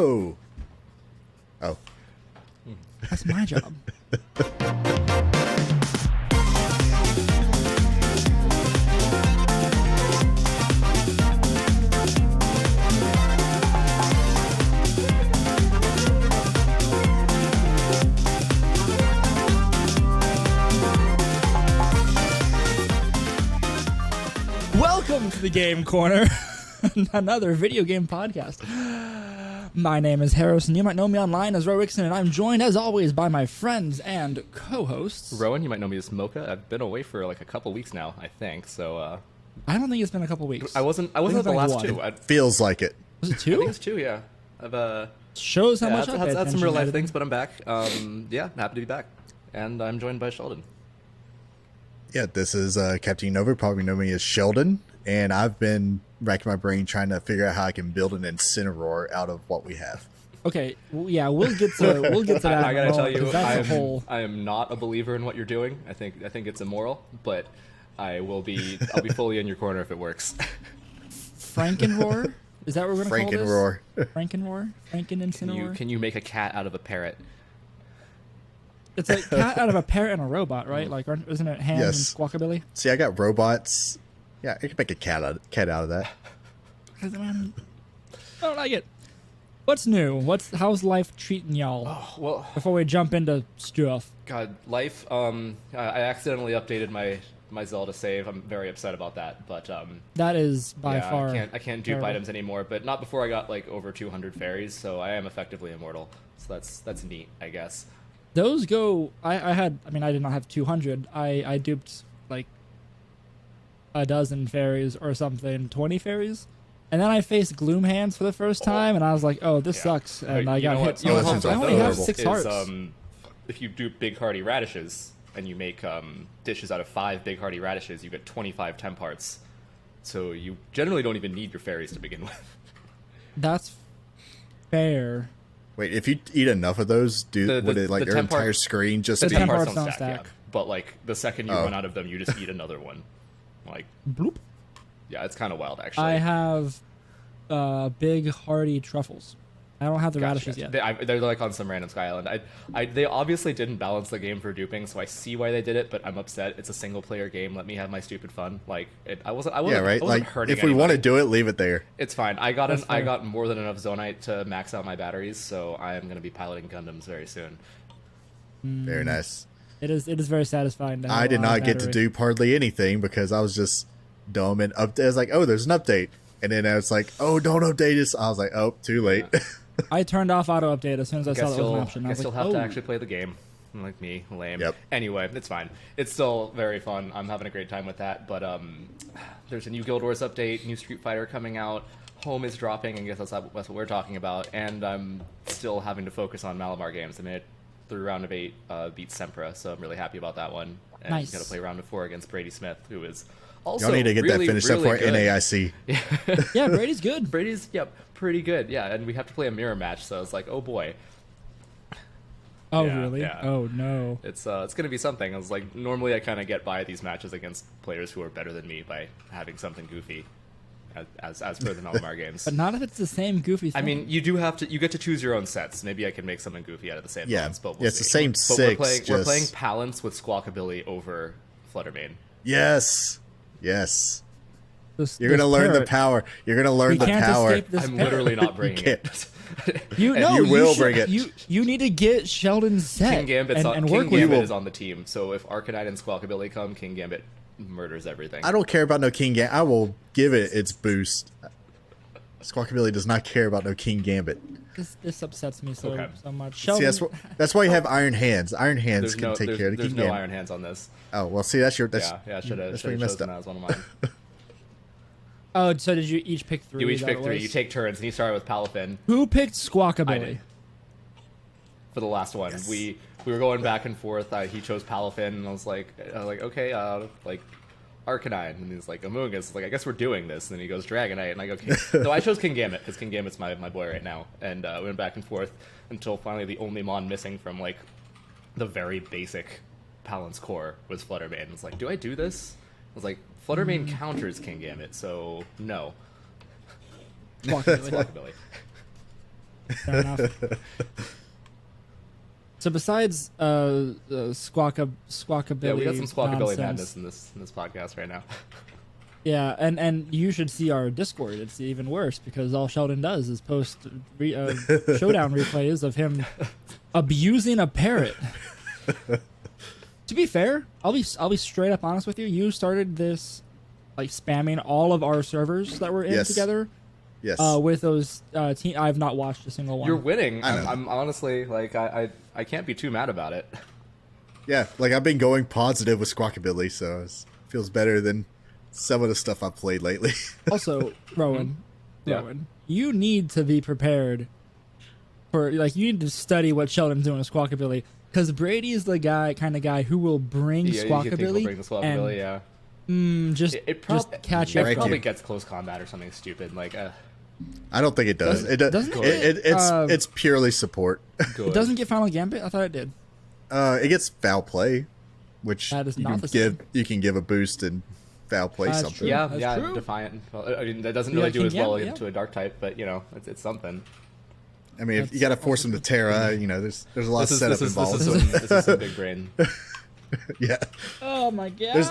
Hello. Oh. That's my job. Welcome to the Game Corner, another video game podcast. My name is Harrison. You might know me online as RobKTA, and I'm joined, as always, by my friends and co-hosts. Rowan, you might know me as Mocha. I've been away for like a couple weeks now, I think. So I don't think it's been a couple weeks. I wasn't at the like last one. two. Feels like it. Was it I two? think it's two. Yeah. Shows how much I pay had some attention real to life everything. things, but I'm back. Yeah, happy to be back, and I'm joined by Sheldon. Yeah, this is Captain Nova. Probably know me as Sheldon, and I've been racking my brain trying to figure out how I can build an Incineroar out of what we have. Okay, well, yeah, we'll get to that. I in a gotta tell moment, you, 'cause that's a whole. I am not a believer in what you're doing. I think it's immoral, but I'll be fully in your corner if it works. Frankenroar? Is that what we're gonna call this? Frankenroar. Frankenroar? Franken-Incineroar? Can you make a cat out of a parrot? It's a cat out of a parrot and a robot, right? Like, isn't it Ham Yes. and Squawkabilly? See, I got robots. Yeah, I can make a cat out of that. Man, I don't like it. What's new? How's life treating y'all? Oh, well, Before we jump into stuff. God, life. I accidentally updated my Zelda save. I'm very upset about that, but That is by yeah, far. I can't dupe terrible. items anymore. But not before I got like over 200 fairies, so I am effectively immortal. So that's neat, I guess. Those go. I did not have 200. I duped like a dozen fairies or something, 20 fairies. And then I faced Gloom Hands for the first time, and I was like, "Oh, this sucks!" And I got hit. You know what I only have horrible. 6 Is, hearts. If you do big hearty radishes and you make dishes out of 5 big hearty radishes, you get 25 temp hearts. So you generally don't even need your fairies to begin with. That's fair. Wait, if you eat enough of those, would it like the your temp entire part- screen just The be? temp temp hearts hearts don't don't stack, stack. yeah. But like the second you run out of them, you just eat another one. Like, Bloop. yeah, it's kind of wild actually. I have big hearty truffles. I don't have the radishes Gotcha. yet. They're like on some random Sky Island. They obviously didn't balance the game for duping, so I see why they did it. But I'm upset. It's a single player game. Let me have my stupid fun. Like I wasn't Yeah, right. I wasn't Like hurting if we want to anybody. do it, leave it there. It's fine. I That's fair. got more than enough Zonite to max out my batteries, so I am going to be piloting Gundams very soon. Very nice. It is very satisfying. To have I did a lot of not get to battery. do hardly anything because I was just dumb and up. I was like, "Oh, there's an update," and then I was like, "Oh, don't update this." I was like, "Oh, too late." I turned off auto update as soon as I saw Guess that was an you'll option. I was like, have "Oh, to actually play the game. Like me, lame. Yep. Anyway, it's fine. It's still very fun. I'm having a great time with that. But there's a new Guild Wars update, new Street Fighter coming out. Home is dropping, and I guess that's what we're talking about. And I'm still having to focus on Malamar games. I made it through round of 8, beat Sempra, so I'm really happy about that one. And Nice. Got to play round of 4 against Brady Smith, who is also Y'all need to get really, that finished really up for good. NAIC. yeah, Brady's good." Brady's pretty good. Yeah, and we have to play a mirror match, so it's like, oh boy. Oh, Yeah, really? yeah. Oh, no. It's gonna be something. I was like, normally I kind of get by these matches against players who are better than me by having something goofy, as per the Malamar games. But not if it's the same goofy thing. I mean, you get to choose your own sets. Maybe I can make something goofy out of the same Yeah. ones, but Yeah, it's the same But six, we're playing just- Palance with Squawkabilly over Fluttermane. Yes. Yes. You're This gonna learn the parrot. power. You're gonna learn We the can't power. escape this I'm parrot. literally not bringing it. You And know, you will should- bring it. You need to get Sheldon's set King Gambit's and King work with Gambit him. is on the team, so if Arcanine and Squawkabilly come, King Gambit murders everything. I don't care about no King Gambit. I will give it its boost. Squawkabilly does not care about no King Gambit. This upsets me so Okay. much. See, Sheldon, that's why you have Iron Hands. Iron Hands There's can no, take there's, care of the there's King no Gambit. Iron Hands on this. Oh well, see, that's Yeah, I should have that's where you messed chosen up. that as one of mine. oh, so did you each pick 3? You Is each that pick what it 3. was? You take turns, and you started with Palafin Who picked I Squawkabilly? did. For the last one. Yes. We were going back and forth. He chose Palafin, and I was like okay, like Arcanine, and he's like Amoonguss. Like, I guess we're doing this. And then he goes Dragonite, and I go, okay. So I chose King Gambit because King Gambit's my boy right now, and we went back and forth until finally the only mon missing from like the very basic Palance core was Fluttermane. I was like, do I do this? I was like, Fluttermane counters King Gambit, so no. Squawkabilly. Squawkabilly. Fair enough. So besides squawkabilly, Yeah, we got some squawkabilly nonsense, madness in this podcast right now. yeah, and you should see our Discord. It's even worse because all Sheldon does is post showdown replays of him abusing a parrot. To be fair, I'll be straight up honest with you. You started this like spamming all of our servers that we're in Yes. together. Yes. With those I've not watched a single one. You're winning. I know. I'm honestly like I can't be too mad about it. Yeah, like I've been going positive with Squawkabilly, so it feels better than some of the stuff I've played lately. Also, Rowan, Yeah. Rowan, you need to be prepared for you need to study what Sheldon's doing with Squawkabilly because Brady is the kind of guy who will bring Yeah, you think we'll Squawkabilly bring the squawkabilly, yeah. and just catch you. It Right probably here. gets close combat or something stupid like I don't think it does. Doesn't it? It's purely support. good. It doesn't get Final Gambit. I thought it did. It gets foul play, which That is you not can the give. same. You can give a boost and foul play That's something. true. Yeah, That's yeah, true. Defiant. Well, I mean, that doesn't Yeah, really do King as well Gambit, into a dark type, but you know, it's something. I mean, if you That's got to force them to Terra, there's a lot of setup involved. This is some big brain. Yeah, Oh my god.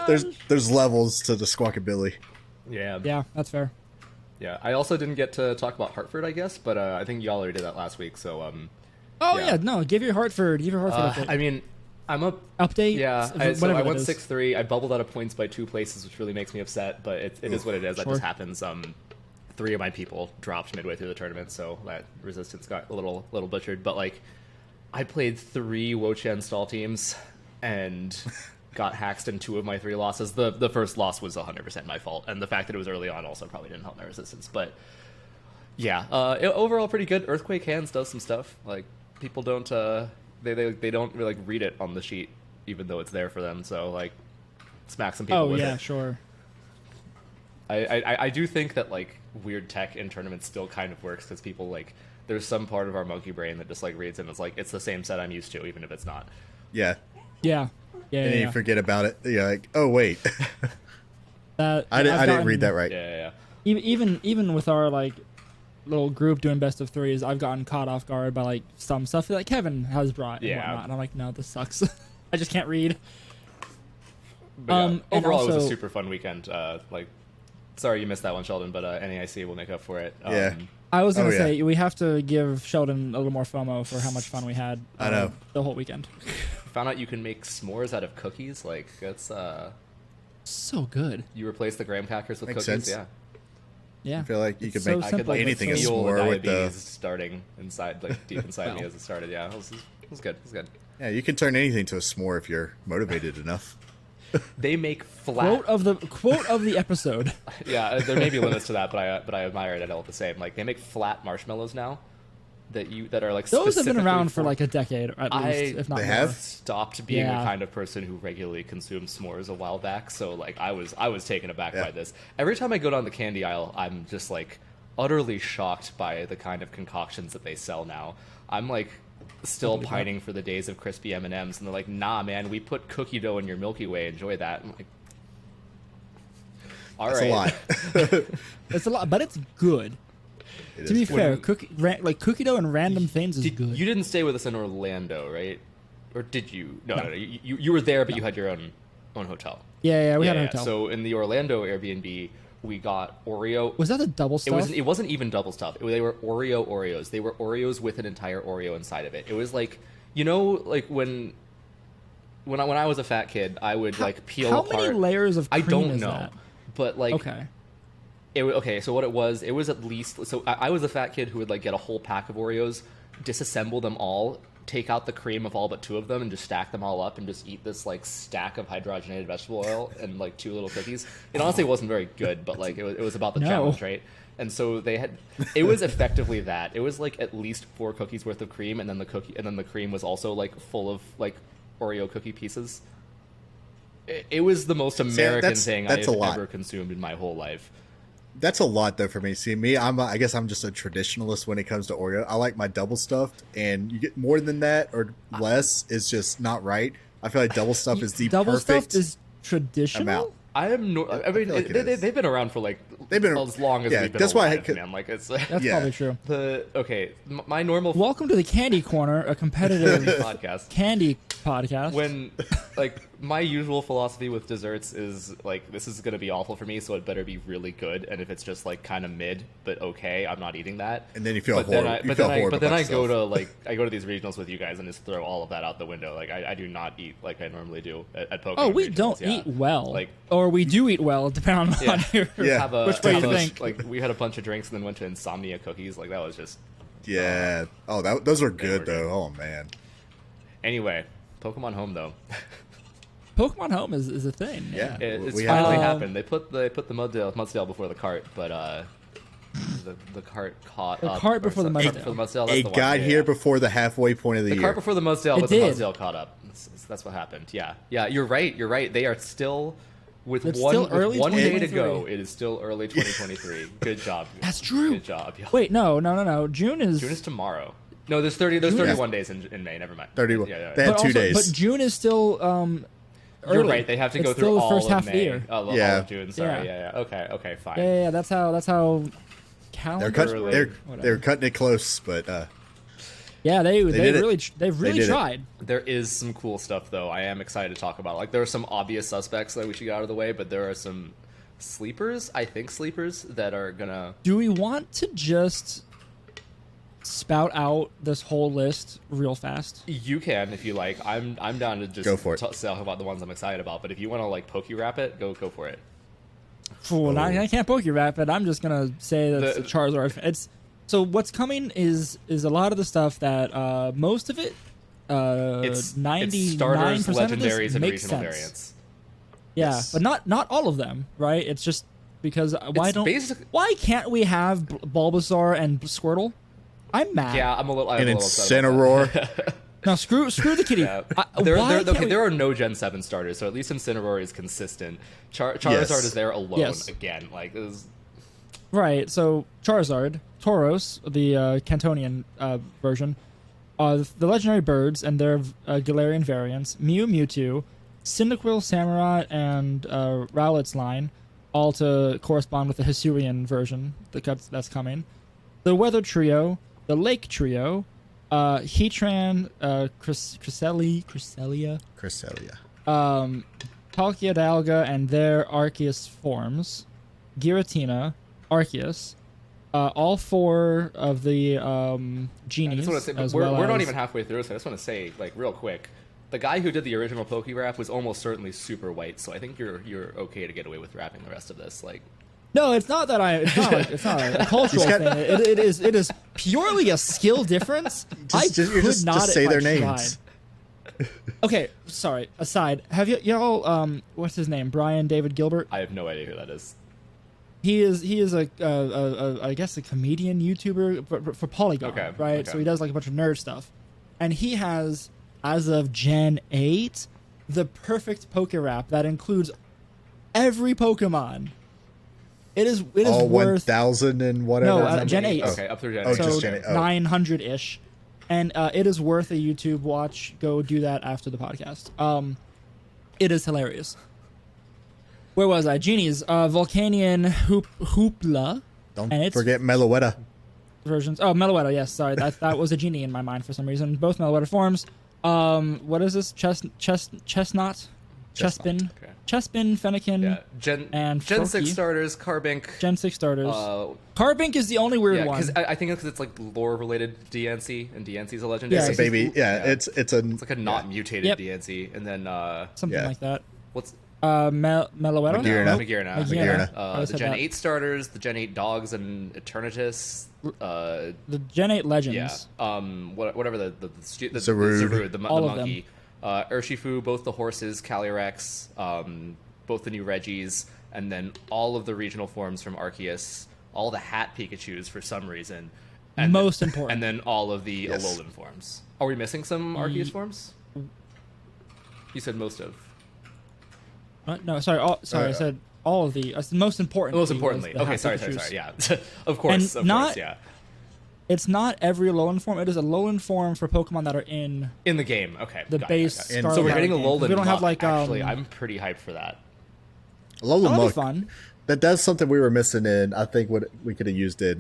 there's levels to the Squawkabilly. Yeah. Yeah, that's fair. Yeah. I also didn't get to talk about Hartford, I guess, but I think y'all already did that last week. So Oh Yeah. yeah, no, give your Hartford update. I mean, I'm up. Update. Yeah, so whatever I that went is. 6-3. I bubbled out of points by 2 places, which really makes me upset. But it is what it is. That Sure. just happens. 3 of my people dropped midway through the tournament, so that resistance got a little butchered. But like, I played 3 Wo-Chen stall teams and got haxed in 2 of my 3 losses. The first loss was 100% my fault, and the fact that it was early on also probably didn't help my resistance. But yeah, overall pretty good. Earthquake Hands does some stuff. Like people don't they don't really like read it on the sheet, even though it's there for them. So like, smack some people Oh with yeah, it. sure. I do think that like weird tech in tournaments still kind of works because people like there's some part of our monkey brain that just like reads it and it's like it's the same set I'm used to even if it's not. Yeah, Yeah. Yeah. and then yeah. you forget about it. You're like, oh wait, That I didn't read that right. Yeah. Even with our like little group doing best of 3s, I've gotten caught off guard by like some stuff that Kevin has brought and Yeah. whatnot, and I'm like, no, this sucks. I just can't read. But yeah, And overall it was also- a super fun weekend. Like, sorry you missed that one, Sheldon, but NAIC will make up for it. Yeah. I was gonna Oh, yeah. say we have to give Sheldon a little more FOMO for how much fun we had. I know. The whole weekend. Found out you can make s'mores out of cookies. Like that's So good. you replace the graham crackers with Makes cookies. sense. Yeah. Yeah. I feel like you It's could so make I could simple, like but anything a so- feel the s'more with diabetes the. starting inside, like deep inside me Well. as it started. Yeah, it was good. It was good. Yeah, you can turn anything to a s'more if you're motivated enough. They make flat. Quote of the episode. Yeah, there may be limits to that, but I admire it all the same. Like they make flat marshmallows now that are like Those have been specifically around for like a decade at least, if not They more. have? stopped being Yeah. the kind of person who regularly consumed s'mores a while back. So like I was taken aback Yeah. by this. Every time I go down the candy aisle, I'm just like utterly shocked by the kind of concoctions that they sell now. I'm like still Totally pining for the days of crispy M&Ms, and they're like, "Nah, man, we put cookie dough in your Milky Way. Enjoy that." I'm like, all That's right. a lot. It's a lot, but it's good. It To be is. fair, cookie dough and random things is good. You didn't stay with us in Orlando, right? Or did you? No. You were there, but you had your own hotel. yeah, we had a hotel. So in the Orlando Airbnb, we got Oreo. Was that the double stuff? It wasn't even double stuff. They were Oreos. They were Oreos with an entire Oreo inside of it. It was like, like when I was a fat kid, I would like peel How apart. many layers of I cream don't is know, that? but like Okay. Okay, so what it was at least. So I was a fat kid who would like get a whole pack of Oreos, disassemble them all, take out the cream of all but 2 of them, and just stack them all up and just eat this like stack of hydrogenated vegetable oil and like 2 little cookies. It honestly wasn't very good, but like it was about the No. challenge, right? And so it was effectively that. It was like at least 4 cookies worth of cream, and then the cream was also like full of like Oreo cookie pieces. It was the most American that's- thing that's I've a lot. ever consumed in my whole life. That's a lot though for me. See, I guess I'm just a traditionalist when it comes to Oreo. I like my double stuffed, and you get more than that or less is just not right. I feel like double stuffed is the double perfect stuffed is traditional. amount. I mean, feel like it is. they've been around for like They've been as long as we've been that's why alive, man. Like it's That's Yeah. probably true. my normal Welcome to the Candy Corner, a competitive podcast. candy podcast. When like my usual philosophy with desserts is like this is gonna be awful for me, so it better be really good. And if it's just like kind of mid but okay, I'm not eating that. And then you feel But horrible. then I go to these regionals with you guys and just throw all of that out the window. Like I do not eat like I normally do at Pokemon. Oh, we regionals, don't yeah. eat well. Like or we do eat well, depending on your Yeah. which way you think. Like we had a bunch of drinks and then went to Insomnia Cookies. Like that was just Yeah. Those are good were though. good. Oh man. anyway. Pokemon Home though. Pokemon Home is a thing. Yeah. It's We finally have- happened. They put the Mudsdale before the cart, but the cart caught The up. cart or before the sorry, Mudsdale. before the Mudsdale. That's It the one. got Yeah, here yeah. before the halfway point of the The year. cart before the Mudsdale, It but did. the Mudsdale caught up. That's what happened. Yeah, yeah. You're right. You're right. They are still with It's one still early with one day to 2023. go. It is still early 2023. Good job. That's true. Good job. Yeah. Wait, no. June is. June is tomorrow. No, there's 31 days in May. Never mind. 31. Yeah. They had but 2 also, days. But June is still early. You're right. They have to go It's through still the all first of half May. of the year. All Yeah. of June. Sorry. Yeah. Yeah. Okay. Fine. Yeah. That's how calendar. Early. They're cutting it close, but Yeah, they've did it. really did it. tried. There is some cool stuff though. I am excited to talk about. Like there are some obvious suspects that we should get out of the way, but there are some sleepers. I think sleepers that are gonna. Do we want to just spout out this whole list real fast? You can if you like. I'm down to just Go for it. Talk about the ones I'm excited about. But if you want to like poke wrap it, go for it. Well, I can't poke you rap it. I'm just gonna say that The- Charizard. It's so what's coming is a lot of the stuff that most of it, It's 99% starters, of legendaries, this and makes regional sense. variants. Yeah, Yes. but not all of them, right? It's just because why can't we have Bulbasaur and Squirtle? I'm mad. Yeah, I'm a little an upset about that. Incineroar. No, screw the kitty. Yeah. Why can't we- There are no Gen 7 starters, so at least Incineroar is consistent. Charizard Yes. is there alone Yes. again. Like this is, Right, so Charizard, Tauros, the Cantonian version, the legendary birds and their Galarian variants, Mew, Mewtwo, Cyndaquil, Samurott, and Rowlet's line, all to correspond with the Hisuian version that's coming. The Weather Trio, the Lake Trio, Heatran, Cresselia, Palkia Dialga and their Arceus forms, Giratina, Arceus, all 4 of the I genies. just want to say, but as we're well not as- even halfway through, so I just want to say, like, real quick, the guy who did the original Pokérap was almost certainly super white, so I think you're okay to get away with wrapping the rest of this. Like, No, it's not that it's not a cultural He's got- thing. It is purely a skill difference. Just say if I their names. tried. Okay, sorry. Aside, have y'all what's his name? Brian David Gilbert. I have no idea who that is. He is a I guess a comedian YouTuber for Polygon, Okay, right? okay. So he does like a bunch of nerd stuff, and he has, as of Gen 8, the perfect Pokérap that includes every Pokemon. It is All worth 1,000 and whatever. No, Gen 8. Okay, up through Gen Oh, 8. just so Gen 8. Oh. 900-ish, and it is worth a YouTube watch. Go do that after the podcast. It is hilarious. Where was I? Genies, Volcanion Hoopla, Don't and it's forget Meloetta. versions. Oh, Meloetta. Yes, sorry, that was a genie in my mind for some reason. Both Meloetta forms. What is this? Chestnut, Chespin, Okay. Chespin, Fennekin, Yeah, Gen and 6 Froakie. starters, Carbink. Gen 6 starters. Uh, Carbink is the only weird yeah, one. because I think it's like lore related DNC, and DNC is a legendary. Yeah, It's a baby. Yeah, Yeah. it's It's like a not mutated Yep. DNC, and then Something yeah. like that. what's Meloetta? Magearna. Nope. Magearna. Magearna. I The said Gen that. 8 starters, the Gen 8 dogs, and Eternatus. The Gen 8 Legends. Yeah. Whatever the Zarude. the All of monkey. Urshifu, both the horses, Calyrex, both the new Reggies, and then all of the regional forms from Arceus, all the hat Pikachus for some reason. And Most important. And then all of the Yes. Alolan forms. Are we missing some Arceus forms? You said most of. No, sorry. I said all of the. Most important. Most importantly. Okay, sorry, yeah. Of course, yeah. It's not every Alolan form. It is a Alolan form for Pokemon that are in In the game, okay. the got it, base. got it. And Scarlet So we're getting a game. 'Cause Alolan. We don't have Muck, like actually, I'm pretty hyped for that. Alolan that'll be Muck. fun. That's something we were missing in. I think what we could have used in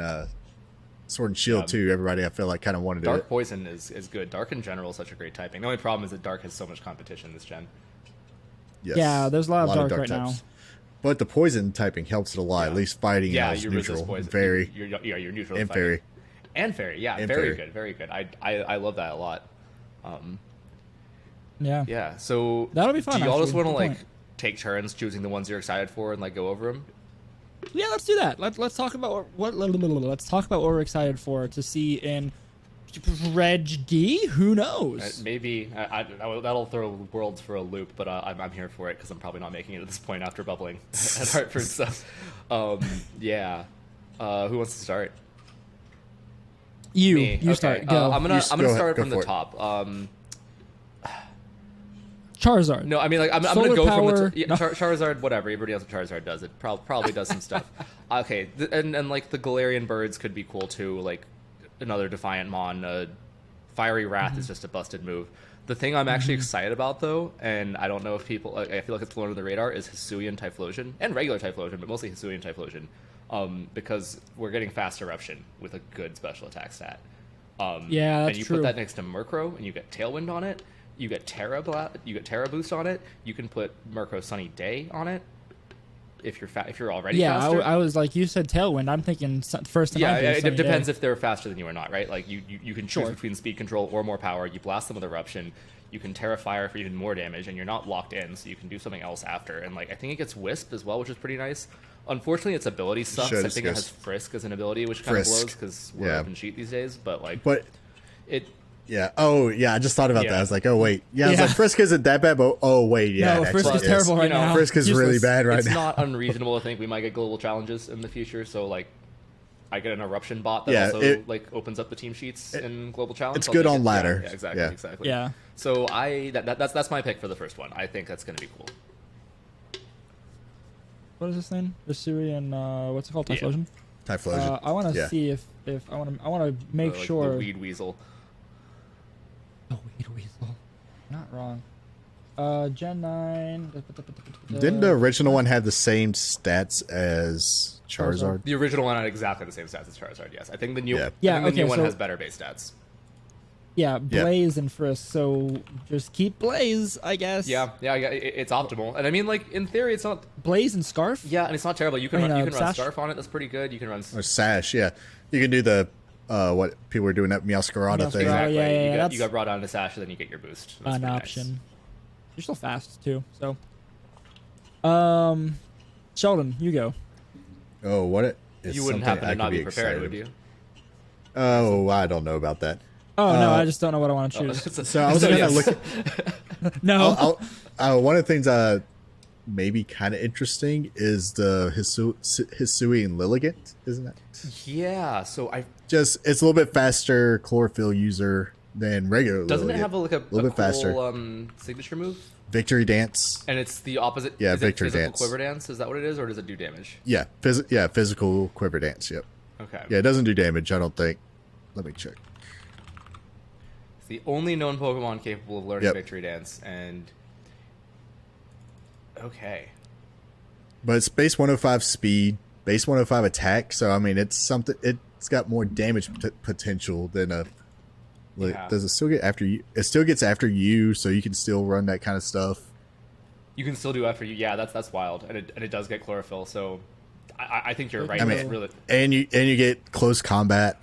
Sword and Shield too. Everybody, I feel like, kind of wanted Dark it. Poison is good. Dark in general is such a great typing. The only problem is that Dark has so much competition this gen. Yes. Yeah, there's a lot of dark right now. But the poison typing helps it a lot. At least fighting is you neutral. resist poison. Very. You're neutral. And fighting. fairy. And fairy. Yeah, And very fairy. good. Very good. I love that a lot. Yeah. Yeah. So That'll be fun, Do you all just actually. want to Good like point. take turns choosing the ones you're excited for and like go over them? Yeah, let's do that. Let's talk about let's talk about what we're excited for to see in Reg D. Who knows? Maybe that'll throw Worlds for a loop, but I'm here for it because I'm probably not making it at this point after bubbling at Hartford. So, yeah. Who wants to start? You Me. Okay. start. Go. I'm gonna Go ahead, start go from the for it. top. Charizard. No, I mean like I'm Solar gonna go power. from the Charizard. Whatever, everybody else what Charizard does. It probably does some stuff. Okay, and like the Galarian birds could be cool too. Like another Defiant Mon. Fiery Wrath is just a busted move. The thing I'm actually excited about though, and I don't know if people, I feel like it's flown under the radar, is Hisuian Typhlosion and regular Typhlosion, but mostly Hisuian Typhlosion, because we're getting Fast Eruption with a good special attack stat. Yeah, that's and you true. put that next to Murkrow, and you get Tailwind on it. You get Terra Boost on it. You can put Murkrow Sunny Day on it. If you're already Yeah, faster. I was like, you said Tailwind. I'm thinking first. Yeah, it depends if they're faster than you or not, right? Like you can choose Sure. between speed control or more power. You blast them with Eruption. You can Terra Fire for even more damage, and you're not locked in, so you can do something else after. And like I think it gets Wisp as well, which is pretty nice. Unfortunately, its ability sucks. Should, I think it yes. has Frisk as an ability, which kind of Frisk. blows because we're Yeah. open sheet these days. But like, But it. yeah. Oh, yeah. I just thought about Yeah. that. I was like, oh wait. Yeah. I was Yeah. like, Frisk isn't that bad, but oh wait, yeah. No, it Frisk actually is terrible right you know, now. Frisk is really Useless. bad right It's now. not unreasonable to think we might get global challenges in the future. So like, I get an Eruption bot that Yeah, also like opens up the team sheets in global challenge. it's I'll good take on it. ladder. Yeah, exactly, Yeah. exactly. Yeah. So that's my pick for the first one. I think that's going to be cool. What is this thing? Hisuian. What's it called? Yeah. Typhlosion. Typhlosion. I want to Yeah. see if I want to make Like sure. the Weed Weasel. Oh, Weed Weasel. Not wrong. Gen 9. Didn't the original one have the same stats as Charizard? The original one had exactly the same stats as Charizard. Yes, I think the new Yeah. I Yeah, think the new okay, one so- has better base stats. Yeah, Blaze and Frisk. So just keep Blaze, I guess. Yeah, it's optimal. And I mean, like in theory, it's not. Blaze and Scarf. Yeah, and it's not terrible. You can I mean, run, you can run Sash? Scarf on it. That's pretty good. You can run. Or Sash, yeah. You can do the what people were doing that Meowscarada thing. Meowscarada. Exactly. yeah, you that's- got brought on to Sash, and then you get your boost. That's An pretty option. nice. You're still fast too. So, Sheldon, you go. Oh, what it is You wouldn't something happen I to not could be prepared, would excited you? Oh, I don't know about that. Oh no, Uh, I just don't know what I want to choose. So I was gonna yes. look. No. One of the things maybe kind of interesting is the Hisuian Lilligant, isn't it? Yeah. So I Just it's a little bit faster chlorophyll user than regular. doesn't it Lilligant. have a little cool bit faster? signature move? Victory Dance? And it's the opposite. Yeah, is Victory it physical Dance. Quiver Dance. Is that what it is, or does it do damage? Yeah, physical quiver dance. Yep. Okay. Yeah, it doesn't do damage. I don't think. Let me check. It's the only known Pokemon capable of learning Yep. Victory Dance, and okay. But it's base 105 speed, base 105 attack. So I mean, it's something. It's got more damage potential than a. Like, Yeah. does it still get after you? It still gets after you, so you can still run that kind of stuff. You can still do after you. Yeah, that's wild, and it does get chlorophyll. So I think you're right. I That's mean, really and you get close combat.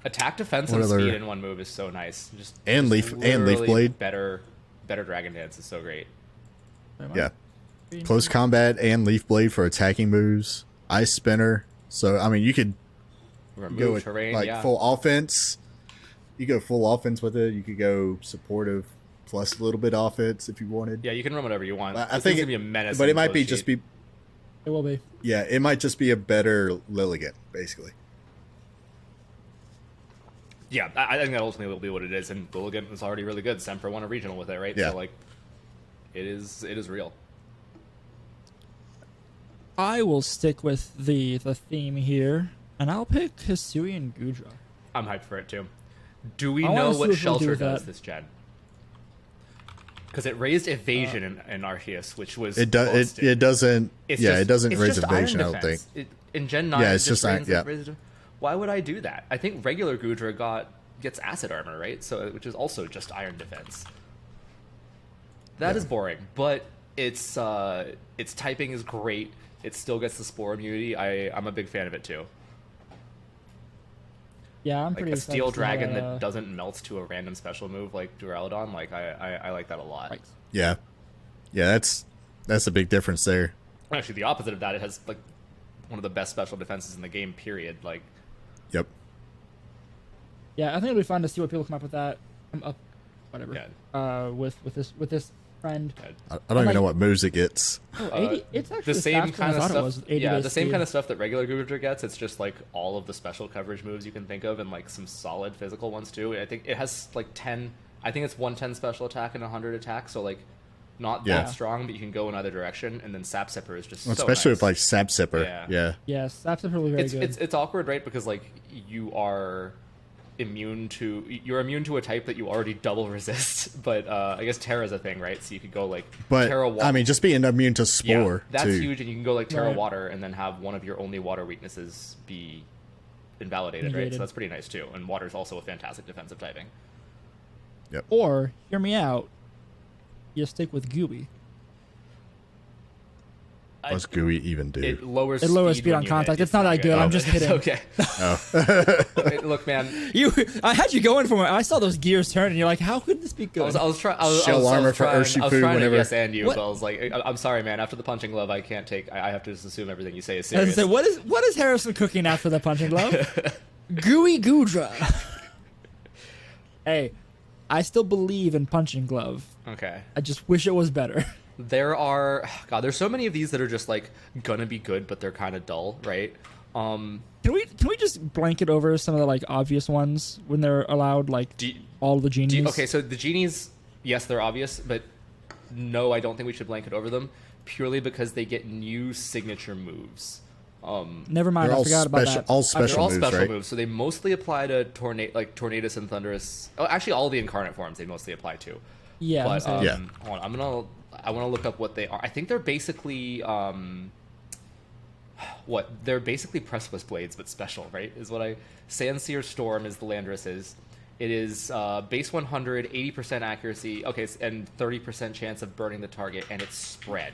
attack, defense, What and other- speed in one move is so nice. Just And just Leaf literally Blade. better Dragon Dance is so great. Yeah, close combat and Leaf Blade for attacking moves. Ice Spinner. So I mean, you could Remove go with terrain, like yeah. full offense. You go full offense with it. You could go supportive plus a little bit offense if you wanted. Yeah, you can run whatever you want. I This think is gonna be a menace, but it might be just be. It will be. Yeah, it might just be a better Lilligant, basically. Yeah, I think that ultimately will be what it is. And Gilligan is already really good. Sempra won a regional with it, right? Yeah. So like, it is real. I will stick with the theme here, and I'll pick Hisuian Gudra. I'm hyped for it too. Do we I know wanna see what what he'll do Shelter with does that. this gen? because it raised evasion in Arceus, which was It does. busted. It doesn't. It's Yeah, just- it doesn't it's raise just iron evasion. I don't think. defense. In Gen 9, Yeah, it it's just just iron- raises- Why would I do that? I think regular Gudra gets acid armor, right? So which is also just iron defense. That is boring, but its typing is great. It still gets the spore immunity. I'm a big fan of it too. Yeah, I'm Like pretty a excited steel to see dragon how, that doesn't melt to a random special move like Duraludon. Like I like that a lot. Right. Yeah, yeah. That's a big difference there. Actually, the opposite of that, it has like one of the best special defenses in the game. Period. Like, Yep. Yeah, I think it'll be fun to see what people come up with that. Whatever. Yeah. With this friend. I don't even know what moves it gets. Oh, 80, it's actually the same faster than kind I of thought stuff. it was. 80 Yeah, base the same speed. kind of stuff that regular Gudra gets. It's just like all of the special coverage moves you can think of, and like some solid physical ones too. I think it has like 10. I think it's 110 special attack and 100 attack. So like, not Yeah. that strong, but you can go in either direction. And then Sap Sipper is just Well, so especially nice. with like Sap Sipper. Yeah. Yeah. Yeah, Saps are really very good. It's awkward, right? Because like you're immune to a type that you already double resist, but I guess Terra's a thing, right? So you could go like But Terra Water. I mean, just being immune to yeah, Spore that's too. huge, and you can go like Terra Right. Water and then have one of your only water weaknesses be invalidated, right? Negated. So that's pretty nice too. And water is also a fantastic defensive typing. Or, hear me out, you stick with Gooey. What's Gooey even do? It lowers It lowers speed when on you contact. hit. It's not that good. I'm just It's kidding. okay. Oh. Look, man. I had you going for it. I saw those gears turn, and you're like, how could this be good? I was Shell armor for Urshifu trying whenever- to yes and you, What? but I was like, I'm sorry, man. After the punching glove, I can't take. I have to just assume everything you say is I was serious. gonna say, what is Harrison cooking after the punching glove? Gooey Gudra. Hey, I still believe in punching glove. Okay. I just wish it was better. There's so many of these that are just like gonna be good, but they're kind of dull, right? Can we just blanket over some of the like obvious ones when they're allowed, like all the genies? Okay, so the genies, yes, they're obvious, but no, I don't think we should blanket over them purely because they get new signature moves. Never mind. They're I all forgot about special. that. All They're special all moves, special right? moves, so they mostly apply to Tornadus and Thundurus. Oh, actually, all the incarnate forms they mostly apply to. Yeah. But I'm saying- Yeah. hold on, I want to look up what they are. I think they're basically they're basically Precipice Blades, but special, right? Is what Sandsear Storm is the Landorus's. It is base 100, 80% accuracy, okay, and 30% chance of burning the target, and it's spread.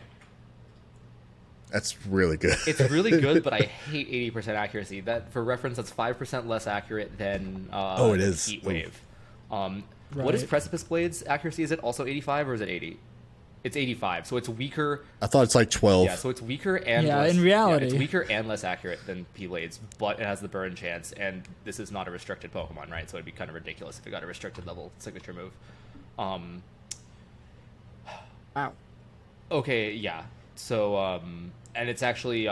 That's really good. It's really good, but I hate 80% accuracy. That, for reference, that's 5% less accurate than it is. Heat Wave. What is Right. Precipice Blades accuracy? Is it also 85 or is it 80? It's 85, so it's weaker. I thought it's like 12. Yeah, so it's weaker and Yeah, less, in reality. it's weaker and less accurate than P-Blades, but it has the burn chance, and this is not a restricted Pokemon, right? So it'd be kind of ridiculous if it got a restricted level signature move. Wow. Okay, yeah. So, and it's actually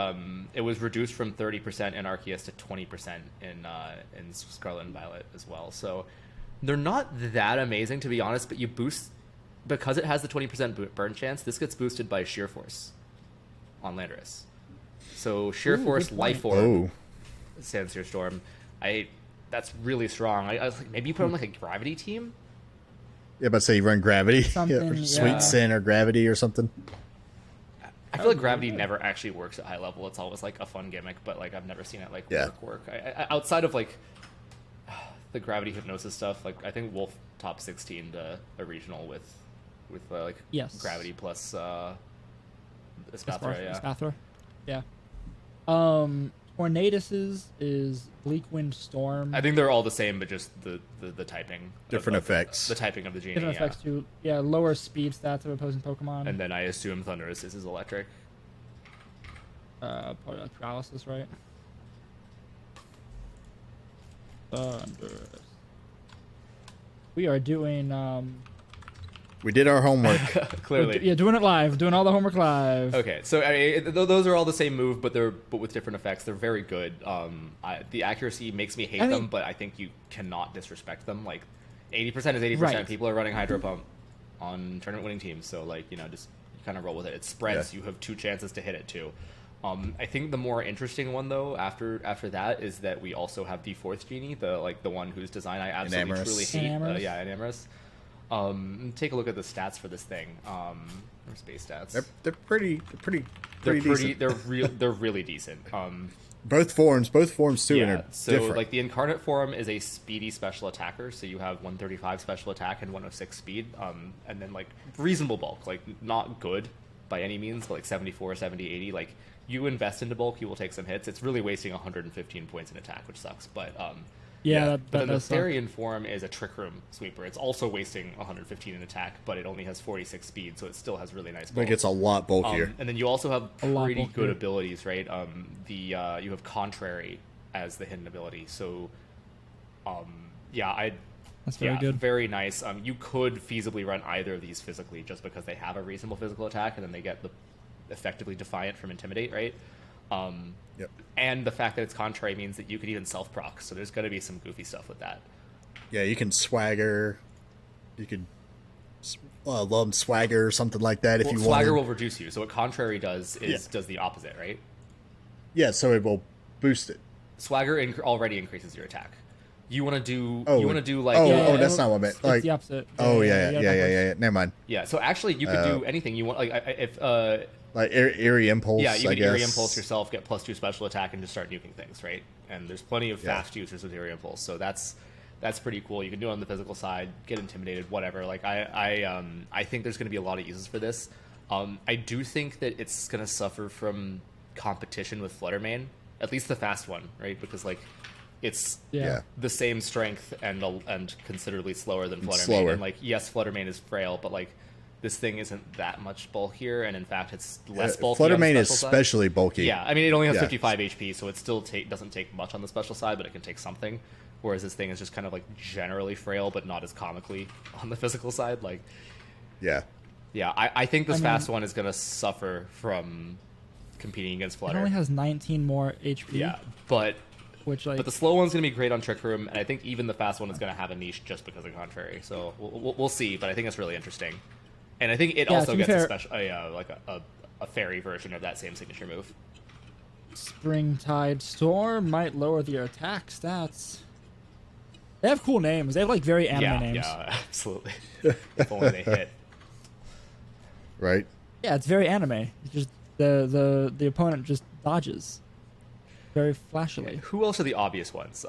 it was reduced from 30% in Arceus to 20% in Scarlet and Violet as well. So they're not that amazing, to be honest. But you boost because it has the 20% burn chance. This gets boosted by Sheer Force on Landorus. So Sheer Ooh, Force, good Life point. Orb, Oh, Sandsear Storm. That's really strong. I was like, maybe you put on like a Gravity team. yeah, but say you run Gravity, Something, or yeah. Sweet Sin or Gravity or something. I feel like Gravity never actually works at high level. It's always like a fun gimmick, but like I've never seen it like Yeah. work. Outside of like the Gravity Hypnosis stuff, like I think Wolf top 16 to a regional with like Yes. Gravity plus Espathra, yeah. Espathra. Yeah. Tornadus's is Bleak Wind Storm. I think they're all the same, but just the typing. Different effects. The typing of the genie, Different yeah. effects too. Yeah, lower speed stats of opposing Pokemon. And then I assume Thundurus is electric. Probably like paralysis, right? Thundurus. We are doing We did our homework. Clearly. yeah, doing it live, doing all the homework live. Okay, so I mean, those are all the same move, but with different effects. They're very good. The accuracy makes me hate I mean- them, but I think you cannot disrespect them. Like 80% is 80%. Right. People are running Hydro Pump on tournament winning teams, so like just kind of roll with it. It spreads. Yeah. You have 2 chances to hit it too. I think the more interesting one though, after that, is that we also have the 4th genie, the one whose design I absolutely Enamorous. truly hate. Enamorous. Yeah, Enamorous. Take a look at the stats for this thing. Where's base stats? They're pretty decent. They're really decent. Both forms too, and are so different. like the incarnate form is a speedy special attacker, so you have 135 special attack and 106 speed, and then like reasonable bulk, like not good by any means, but like 74, 70, 80. Like you invest into bulk, you will take some hits. It's really wasting 115 points in attack, which sucks. But Yeah, but then the does suck. Therian form is a Trick Room sweeper. It's also wasting 115 in attack, but it only has 46 speed, so it still has really nice bulk. Like it's a lot bulkier. And then you also have A lot pretty bulkier. good abilities, right? You have Contrary as the hidden ability, so That's very good. very nice. You could feasibly run either of these physically, just because they have a reasonable physical attack, and then they get the effectively Defiant from Intimidate, right? Yep. And the fact that it's Contrary means that you could even self-proc, so there's going to be some goofy stuff with that. Yeah, you can swagger. You could love swagger or something like that if you want. Swagger will reduce you, so what Contrary does is does the opposite, right? Yeah, so it will boost it. Swagger already increases your attack. You want to do like that's not what I meant. It's Like the opposite. yeah. Never mind. yeah. So actually, you could do anything you want. Like if Like eerie impulse. yeah, you I can Eerie guess. Impulse yourself, get +2 special attack, and just start nuking things, right? And there's plenty of fast users with Eerie Impulse, so that's pretty cool. You can do it on the physical side, get intimidated, whatever. Like I think there's going to be a lot of uses for this. I do think that it's going to suffer from competition with Fluttermane, at least the fast one, right? Because like it's Yeah. the same strength and considerably slower than Fluttermane. slower. And like yes, Fluttermane is frail, but like this thing isn't that much bulkier, and in fact, it's less bulky. on the Fluttermane is special side. especially bulky. Yeah, I mean, it only has Yeah. 55 HP, so it still doesn't take much on the special side, but it can take something. Whereas this thing is just kind of like generally frail, but not as comically on the physical side. Like, Yeah. yeah, I think this I mean- fast one is going to suffer from competing against It Flutter. only has 19 more HP. Yeah, but Which like the slow one's going to be great on Trick Room, and I think even the fast one is going to have a niche just because of Contrary. So we'll see, but I think it's really interesting. And I think it Yeah, also to be gets fair- a special, a fairy version of that same signature move. Springtide Storm might lower their attack stats. They have cool names. They have like very anime names. Yeah, absolutely. If only they hit. Right. Yeah, it's very anime. It's just the opponent just dodges very flashily. Who else are the obvious ones?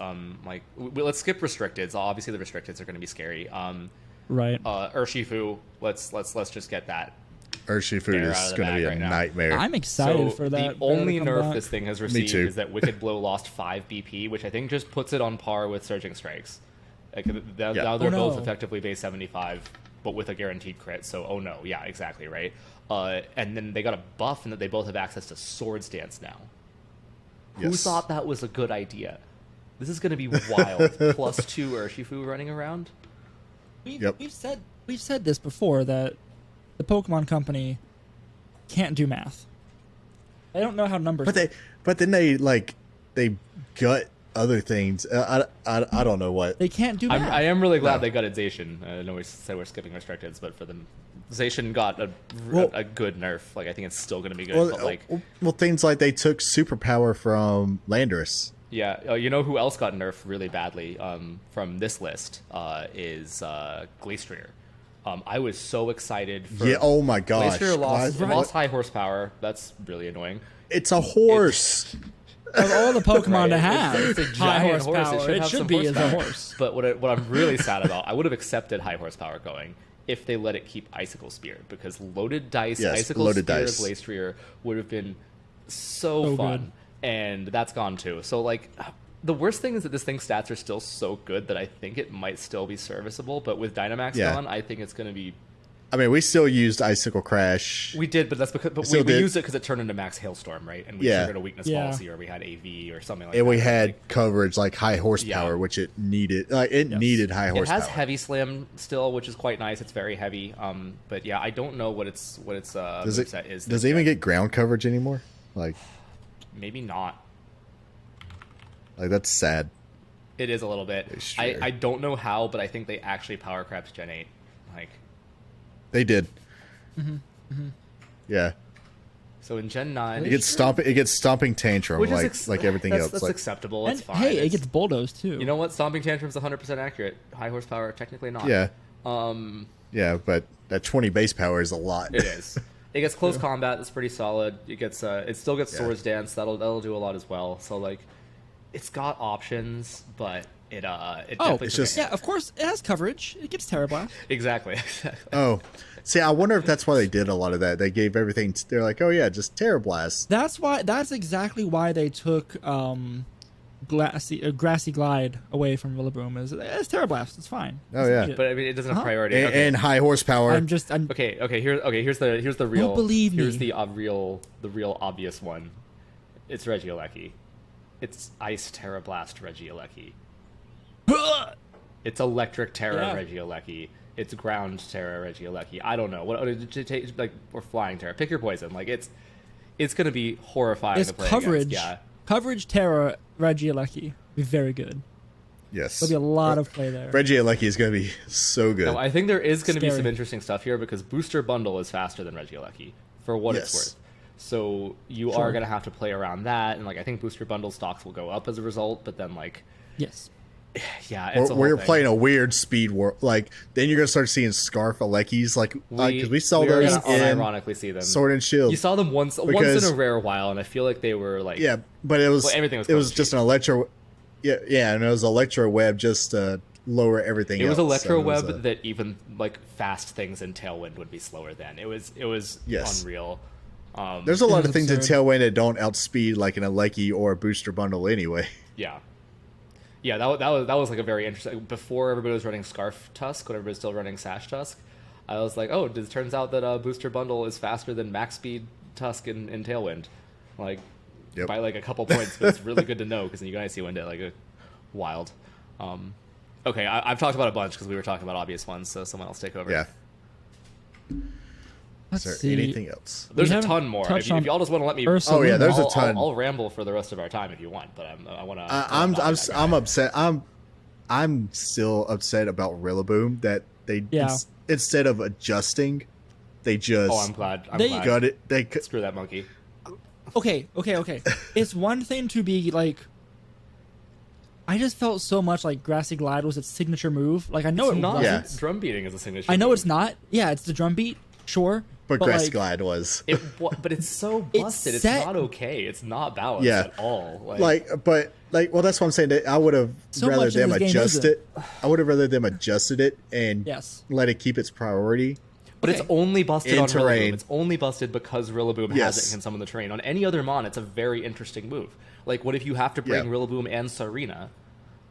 Let's skip restricted. So obviously the restricteds are going to be scary. Right. Urshifu. Let's just get that. Urshifu They're out is of the going to bag be a right now. nightmare. I'm excited for that. The only to come nerf back. this thing has received too. is that Wicked Blow lost 5 BP, which I think just puts it on par with Surging Strikes. Like, now they're Oh, no. both effectively base 75, but with a guaranteed crit. So, oh no, yeah, exactly right. And then they got a buff, and that they both have access to Swords Dance now. Who Yes. thought that was a good idea? This is going to be wild. +2 Urshifu running around. Yep. We've said this before that the Pokemon Company can't do math. They don't know how numbers. But then they gut other things. I don't know what. They can't do math. I am really glad they gutted Zacian. I know we said we're skipping restricteds, but for them, Zacian got a good nerf. Like I think it's still going to be good. But like, things like they took superpower from Landorus. yeah, you know who else got nerfed really badly from this list is Glastrier. I was so excited for Oh my gosh. Glastrier lost Right. high horsepower. That's really annoying. It's a horse. Of all the Pokemon to Right. have, It's a high giant horse. horsepower. It have should some be as a horsepower. horse. But what I'm really sad about, I would have accepted high horsepower going if they let it keep Icicle Spear, because loaded dice, Yes, Icicle loaded Spear, dice. Glastrier would have been so fun, and that's gone too. So like, the worst thing is that this thing's stats are still so good that I think it might still be serviceable. But with Dynamax Yeah. gone, I think it's going to be. I mean, we still used Icicle Crash. We did, but that's because still we did. used it because it turned into Max Hailstorm, right? And we Yeah. triggered a weakness Yeah. policy, or we had AV or something like that. And we right? had Like, coverage like high horsepower, Yeah. which it needed. It needed high it horsepower. has heavy slam still, which is quite nice. It's very heavy. But yeah, I don't know what its does it moveset is. does it even get ground coverage anymore? Like Maybe not. that's sad. It is a little bit. Sure. I don't know how, but I think they actually power crept Gen 8. Like, They did. Yeah. so in Gen 9, It gets stomping tantrum which like is everything that's, else. That's Like, acceptable. And It's fine. hey, it It's- gets bulldozed too. You know what? Stomping Tantrum's 100% accurate. High horsepower, technically not. yeah. Yeah, but that 20 base power is a lot. It is. It gets close combat. That's pretty solid. It gets it still gets Swords Dance. That'll do a lot as well. So like, it's got options, but it definitely it's just Yeah, of course it has coverage. It gets Terra Blast. exactly. Oh, see, I wonder if that's why they did a lot of that. They gave everything. They're like, oh yeah, just Terra Blast. That's exactly why they took Grassy Glide away from Rillaboom. It's Terra Blast. It's fine. Oh yeah, But I mean, it doesn't have priority. and, Okay. and high horsepower. I'm Here's the real. Don't believe me. Here's the real obvious one. It's Regieleki. It's Ice Terra Blast Regieleki. It's Electric Terra Regieleki. It's Ground Terra Regieleki. I don't know what like, or Flying Terra. Pick your poison. Like it's gonna be horrifying. It's to play coverage. Against. Yeah. Coverage Terra Regieleki be very good. Yes, There'll be a lot of play there. Regieleki is going to be so good. No, I think there is going to be Scary. some interesting stuff here because Booster Bundle is faster than Regieleki for what it's Yes. worth. So you are going to have to play around that, and like I think Booster Bundle stocks will go up as a result. But then like, Yes. yeah, it's We're playing a weird speed war. Like then you're going to start seeing Scarf Alekis, like because we saw are those gonna in unironically see them. Sword and Shield. You saw them once Because- in a rare while, and I feel like they were like Yeah, but it was Well, everything was it was close just to an electro. Yeah, and it was electro web just to lower everything. It was else. Electro So it was Web that even like fast things in Tailwind would be slower than. It was Yes. unreal. There's a lot It's of things in absurd. Tailwind that don't outspeed like an Aleki or a Booster Bundle anyway. Yeah. Yeah, that was like a very interesting. Before everybody was running Scarf Tusk, when everybody was still running Sash Tusk, I was like, oh, it turns out that Booster Bundle is faster than Max Speed Tusk in Tailwind, like Yep. by like a couple points. But it's really good to know because then you guys see when it like a wild. Okay, I've talked about a bunch because we were talking about obvious ones, so someone else take over. Yeah. Let's Is see. there anything else? There's We a haven't ton more. If, touched if on y'all just want to let me, Ursa Oh, yeah, Luna. there's a I'll- ton. I'll ramble for the rest of our time if you want, but I want to. I'm upset. I'm still upset about Rillaboom that they instead of adjusting, they just Oh, I'm glad. I'm They glad. got it. They Screw that monkey. Okay. It's one thing to be like. I just felt so much like Grassy Glide was its signature move. Like I know It's it not. wasn't. Yeah. Drum beating is a signature. I know move. it's not. Yeah, it's the drum beat. Sure. but Grass like, Glide was But it's so It's busted. It's set- not okay. It's not balanced Yeah. at all. well, that's what I'm saying. That I would have So rather much in them this game adjust isn't. it. I would have rather them adjusted it and Yes. let it keep its priority. But Okay. it's only busted In on terrain. Rillaboom. It's only busted because Rillaboom has Yes. it and can summon the terrain. On any other mon, it's a very interesting move. Like, what if you have to bring Yeah. Rillaboom and Sarina?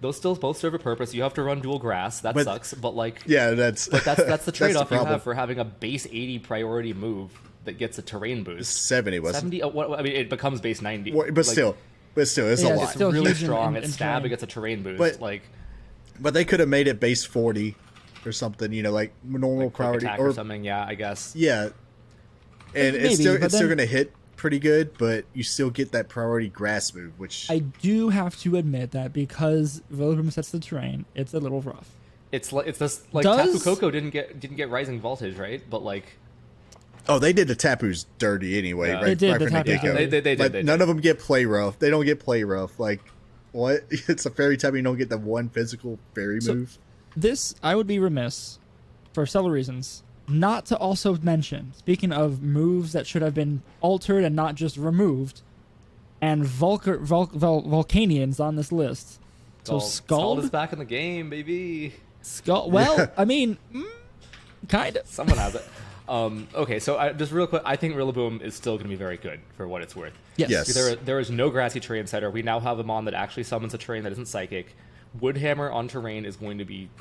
Those still both serve a purpose. You have to run dual grass. That But- sucks. But like, Yeah, that's that's the trade-off you problem. have for having a base 80 priority move that gets a terrain boost. 70 wasn't. 70. I mean, it becomes base 90. But Like, still, it's Yeah, a it's lot. it's still really huge in- strong. in It's stab. terrain. It gets a terrain boost. But- like But they could have made it base 40 or something. Like normal quick priority attack or something. Yeah, I guess. Yeah, and Maybe, it's still but then- going to hit pretty good, but you still get that priority grass move, which I do have to admit that because Rillaboom sets the terrain, it's a little rough. It's just like Does- Tapu Koko didn't get rising voltage, right? But like they did the Tapu's dirty anyway. Yeah. Right, They did right the from the Tapu get-go. dirty. They did, But they none did. of them get play rough. They don't get play rough. Like what? It's a fairy type. You don't get the one physical fairy So- move. This, I would be remiss, for several reasons, not to also mention, speaking of moves that should have been altered and not just removed, and Volcanians on this list. So Scald is Scald? back in the game, baby. Scald? Well, I mean, kind of. Someone has it. Okay, so just real quick, I think Rillaboom is still going to be very good for what it's worth. Yes. Yes. There is no grassy terrain setter. We now have a mon that actually summons a terrain that isn't psychic. Woodhammer on terrain is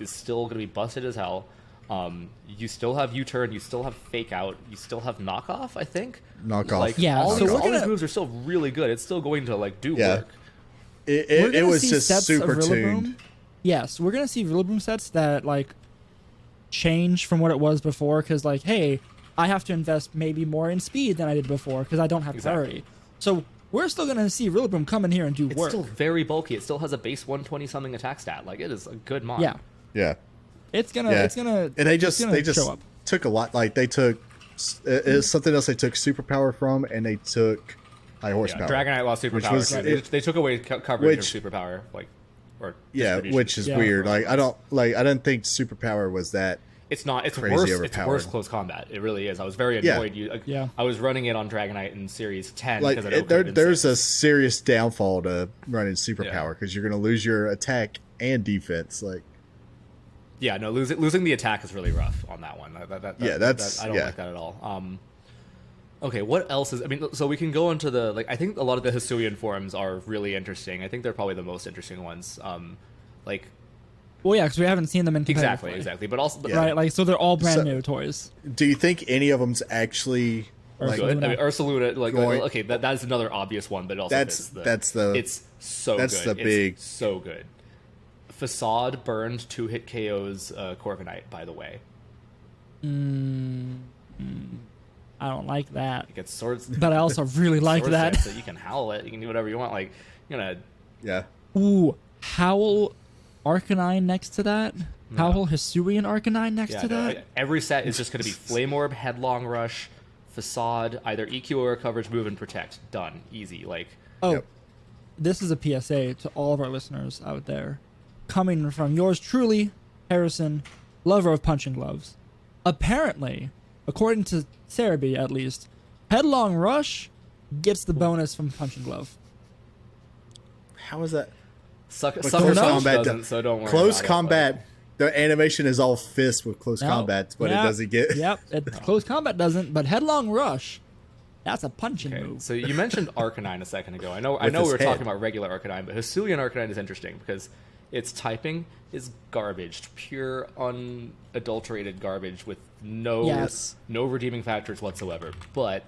still going to be busted as hell. You still have U-turn. You still have fake out. You still have knockoff. I think Knockoff. Like, Yeah, all, so these, we're all these gonna- moves are still really good. It's still going to like do Yeah. work. We're It gonna was see just sets super of Rillaboom. tuned. Yes, we're gonna see Rillaboom sets that like change from what it was before. Because like, hey, I have to invest maybe more in speed than I did before because I don't have Exactly. priority. So we're still gonna see Rillaboom come in here and do It's work. still very bulky. It still has a base 120 something attack stat. Like it is a good mon. Yeah, Yeah. it's gonna. Yeah. It's gonna. And they it's just gonna show up. took a lot. Like they took it's something else. They took superpower from, and they took high Yeah, horsepower. Dragonite lost Which superpower. was- too. They took away coverage which- of superpower, like or Yeah, distribution. which is Yeah. weird. Like I don't think superpower was that. It's not. It's Crazy worse. It's overpowered. worse close combat. It really is. I was very Yeah. annoyed. Yeah. I was running it on Dragonite in Series 10 Like because I don't there's a serious downfall to running superpower Yeah. because you're going to lose your attack and defense. Like, Yeah, no, losing the attack is really rough on that one. That's I don't like that at all. Okay, what else is? I mean, so we can go into the like. I think a lot of the Hisuian forums are really interesting. I think they're probably the most interesting ones. Like Well, yeah, because we haven't seen them in competitive play. exactly. But also, Yeah. Right, like so they're all brand So- new toys. do you think any of them's actually like? good. Luna. I mean, Ursaluna, Going- okay, that is another obvious one, but it also That's- fits that's the- it's so that's good. the big- It's so good. Facade burned 2-hit KOs Corviknight, by the way. I don't like that, It gets swords, but I also really like sword that. set, so you can howl it. You can do whatever you want. Like you're gonna Yeah, Ooh, Howl Arcanine next to that. Howl Hisuian Arcanine next to no, that. every set is just going to be Flame Orb, Headlong Rush, Facade, either EQ or a coverage move and protect. Done. Easy. Like, Oh, Yep. this is a PSA to all of our listeners out there, coming from yours truly, Harrison, lover of punching gloves. Apparently, according to Cerebi at least, Headlong Rush gets the bonus from punching glove. how is that? Sucker close Punch combat doesn't, so don't worry Close about combat. It, The animation is all fists with close No, combats, but yeah, it doesn't get. Yep, close combat doesn't, but Headlong Rush, that's a punching okay, move. so you mentioned Arcanine a second ago. I know With we his were head. talking about regular Arcanine, but Hisuian Arcanine is interesting because its typing is garbage, pure unadulterated garbage with no Yes. no redeeming factors whatsoever. But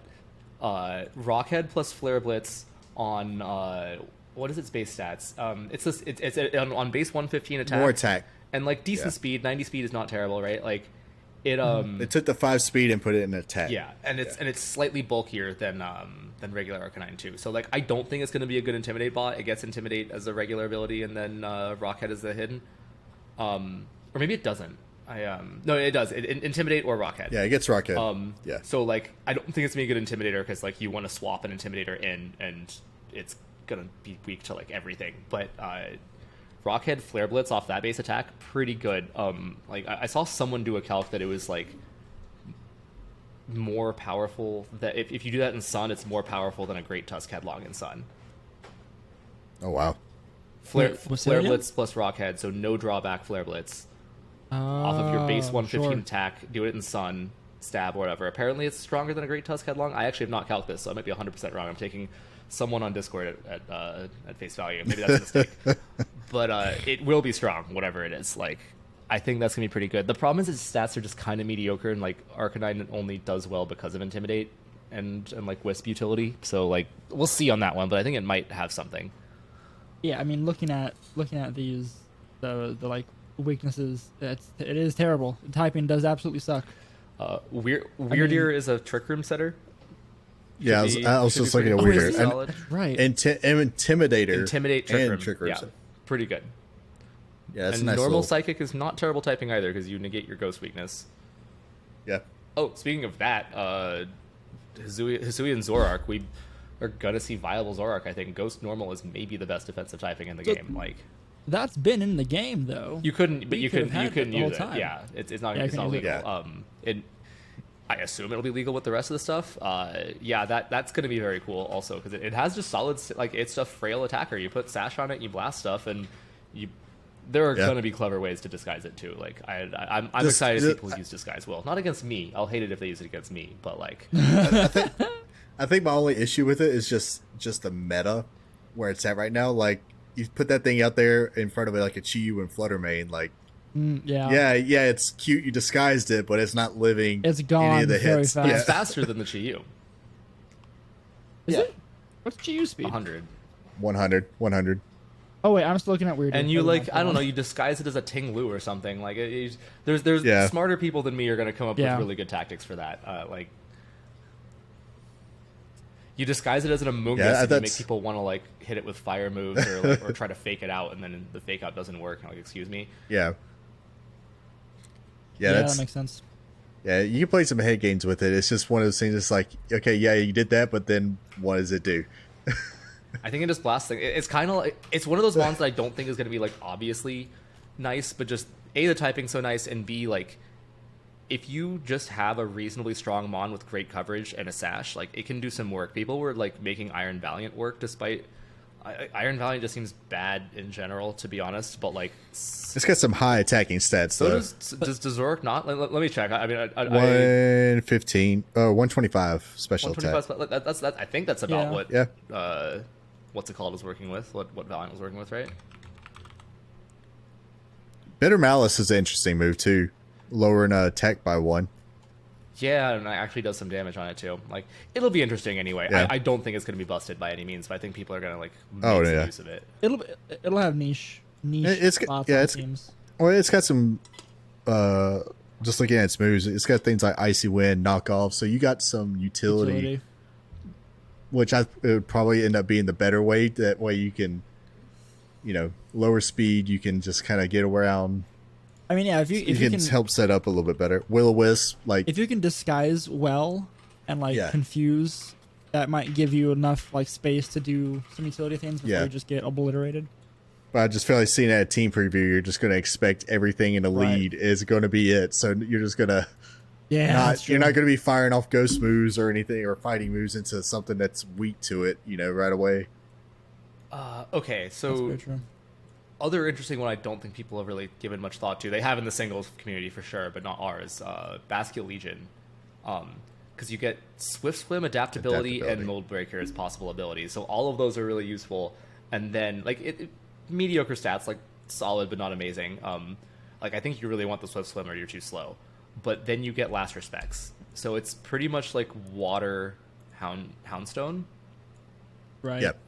Rockhead plus Flare Blitz on what is its base stats? It's on base 115 attack. More attack. And like decent Yeah. speed, 90 speed is not terrible, right? Like it They took the 5 speed and put it in attack. yeah, and it's slightly bulkier than regular Arcanine too. So like I don't think it's going to be a good Intimidate bot. It gets Intimidate as a regular ability, and then Rockhead is the hidden. Or maybe it doesn't. No, it does. Intimidate or Rockhead. Yeah, it gets Rocket. Yeah. So like I don't think it's gonna be a good Intimidator because like you want to swap an Intimidator in, and it's gonna be weak to like everything. But Rockhead Flare Blitz off that base attack, pretty good. Like I saw someone do a calc that it was like more powerful. That if you do that in Sun, it's more powerful than a Great Tusk Headlong in Sun. Oh wow. Flare what's that again? Blitz plus Rockhead, so no drawback Flare Blitz off of your base 115 sure. attack. Do it in Sun, stab, or whatever. Apparently, it's stronger than a Great Tusk Headlong. I actually have not calculated this, so I might be 100% wrong. I'm taking someone on Discord at face value. Maybe that's a mistake, but it will be strong, whatever it is. Like, I think that's gonna be pretty good. The problem is its stats are just kind of mediocre, and like Arcanine only does well because of Intimidate and like Wisp utility. So like, we'll see on that one, but I think it might have something. Yeah, I mean, looking at these, the like weaknesses, it is terrible. Typing does absolutely suck. Weirdier is a Trick Room setter. Yeah, I was should just be looking at pretty Weirder. solid. Right. Intimidator. Intimidate Trick and Room. Trick Room. Yeah, pretty good. Yeah, that's And a nice normal little, Psychic is not terrible typing either because you negate your Ghost weakness. Yeah. Oh, speaking of that, Hisui and Zoroark, we are gonna see viable Zoroark. I think Ghost Normal is maybe the best defensive typing in the game. Like That's been in the game though. you couldn't, but We you could have couldn't, you had couldn't it the use whole it. time. Yeah, it's not, Yeah, it's not couldn't use legal. it. I assume it'll be legal with the rest of the stuff. Yeah, that's gonna be very cool also because it has just solid like it's a frail attacker. You put Sash on it, you blast stuff, and you. There are Yeah. gonna be clever ways to disguise it too. Like I'm Just- excited to see just- people use disguise well, not against me. I'll hate it if they use it against me, but like I think my only issue with it is just the meta where it's at right now. Like you put that thing out there in front of it like a Chi-Yu and Fluttermane, like Yeah. yeah, it's cute. You disguised it, but it's not living. It's any gone of the very hits. fast. it's faster than the Chi-Yu. Is Yeah. it? What's GU speed? 100. 100. Oh wait, I'm still looking at weird. And you Never like mind. I don't know, you disguise it as a Ting Lu or something. Like there's Yeah. smarter people than me are gonna come up Yeah. with really good tactics for that. Like you disguise it as an Amoonguss Yeah, and you make that's- people want to like hit it with fire moves or like, or try to fake it out, and then the fake out doesn't work. Like excuse me. Yeah. Yeah, that's that makes sense. yeah. You can play some head games with it. It's just one of those things. It's like okay, yeah, you did that, but then what does it do? I think it just blasts things. It's kind of like it's one of those ones that I don't think is going to be like obviously nice, but just A, the typing's so nice, and B, like if you just have a reasonably strong Mon with great coverage and a sash, like it can do some work. People were like making Iron Valiant work despite Iron Valiant just seems bad in general, to be honest. But like, It's got some high attacking stats so though. does Zoroark not? Let me check. I mean, 115, 125 special attack. 125. That's that. I think that's about what. Yeah. What's it called? Was working with what Valiant was working with, right? Bitter Malice is an interesting move too, lowering attack by 1. Yeah, and it actually does some damage on it too. Like, it'll be interesting anyway. Yeah. I don't think it's going to be busted by any means, but I think people are going to like make Oh, some yeah. use of it. It'll have niche It's spots yeah, on it's teams. well, it's got some. Just looking at its moves, it's got things like Icy Wind, knockoff. So you got some utility. Which it would probably end up being the better way. That way you can, lower speed. You can just kind of get around. I mean, yeah, if you can help set up a little bit better. Will-O-Wisp, like if you can disguise well and like Yeah. confuse, that might give you enough like space to do some utility things before Yeah. you just get obliterated. but I just feel like seeing at a team preview, you're just going to expect everything in a Right. lead is going to be it. So you're just going to Yeah, you're not going to be firing off ghost moves or anything or fighting moves into something that's weak to it, right away. Okay, That's so very true. other interesting one I don't think people have really given much thought to. They have in the singles community for sure, but not ours. Bascule Legion, because you get Swift Swim, adaptability, and Mold Breaker as possible abilities. So all of those are really useful. And then like mediocre stats, like solid but not amazing. Like I think you really want the Swift Swim or you're too slow. But then you get Last Respects, so it's pretty much like Water Houndstone. Right. Yep.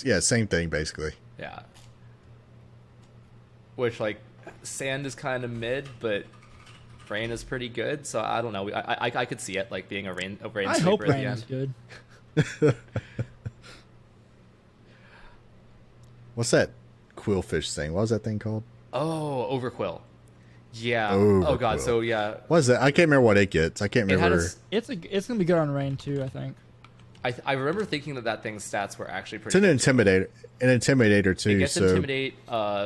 Yeah, same thing basically. Yeah. Which, like, Sand is kind of mid, but Rain is pretty good. So I don't know. I could see it like being a rain I hope sweeper at the Rain end. is good. What's that Quillfish thing? What was that thing called? Oh, Overquill. Yeah. Overquill. Oh god. So yeah, What is that? I can't remember what it gets. I can't it had remember. It's gonna be good on Rain too, I think. I remember thinking that thing's stats were actually It's pretty. an intimidator too. It gets so Intimidate,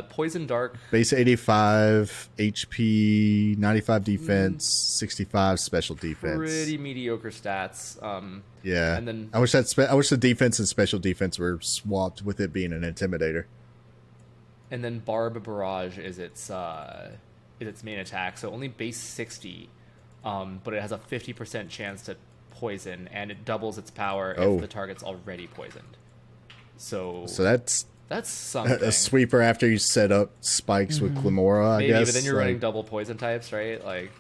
Poison Dark. base 85 HP, 95 defense, 65 special defense. Pretty mediocre stats. Yeah. And then I wish the defense and special defense were swapped with it being an intimidator. And then Barb Barrage is its main attack, so only base 60, but it has a 50% chance to poison, and it doubles its power if the target's already poisoned. So that's something. a sweeper after you set up spikes with Clamora, I Maybe, guess. but then you're running double poison types, right? Like,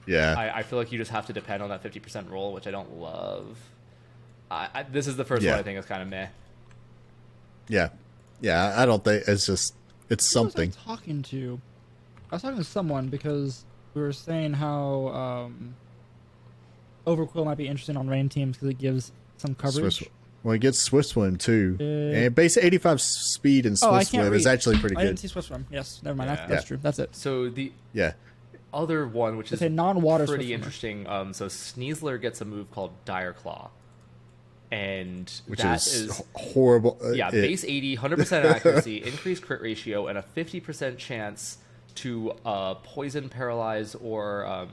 yeah. I feel like you just have to depend on that 50% roll, which I don't love. This is the first one I think is kind of meh. Yeah. I don't think it's just something. I was talking to someone because we were saying how Overquill might be interesting on Rain teams because it gives some coverage. Well, it gets Swift Swim too, and base 85 speed and Swift Swim is actually pretty I didn't good. see Swift Swim. Yes, never mind. Yeah. That's true. That's it. So the Yeah. other one, which It's is a non-water pretty Swift Swimmer. interesting. So Sneasler gets a move called Dire Claw, and Which that is horrible. Yeah, base 80, 100% accuracy, increased crit ratio, and a 50% chance to poison, paralyze, or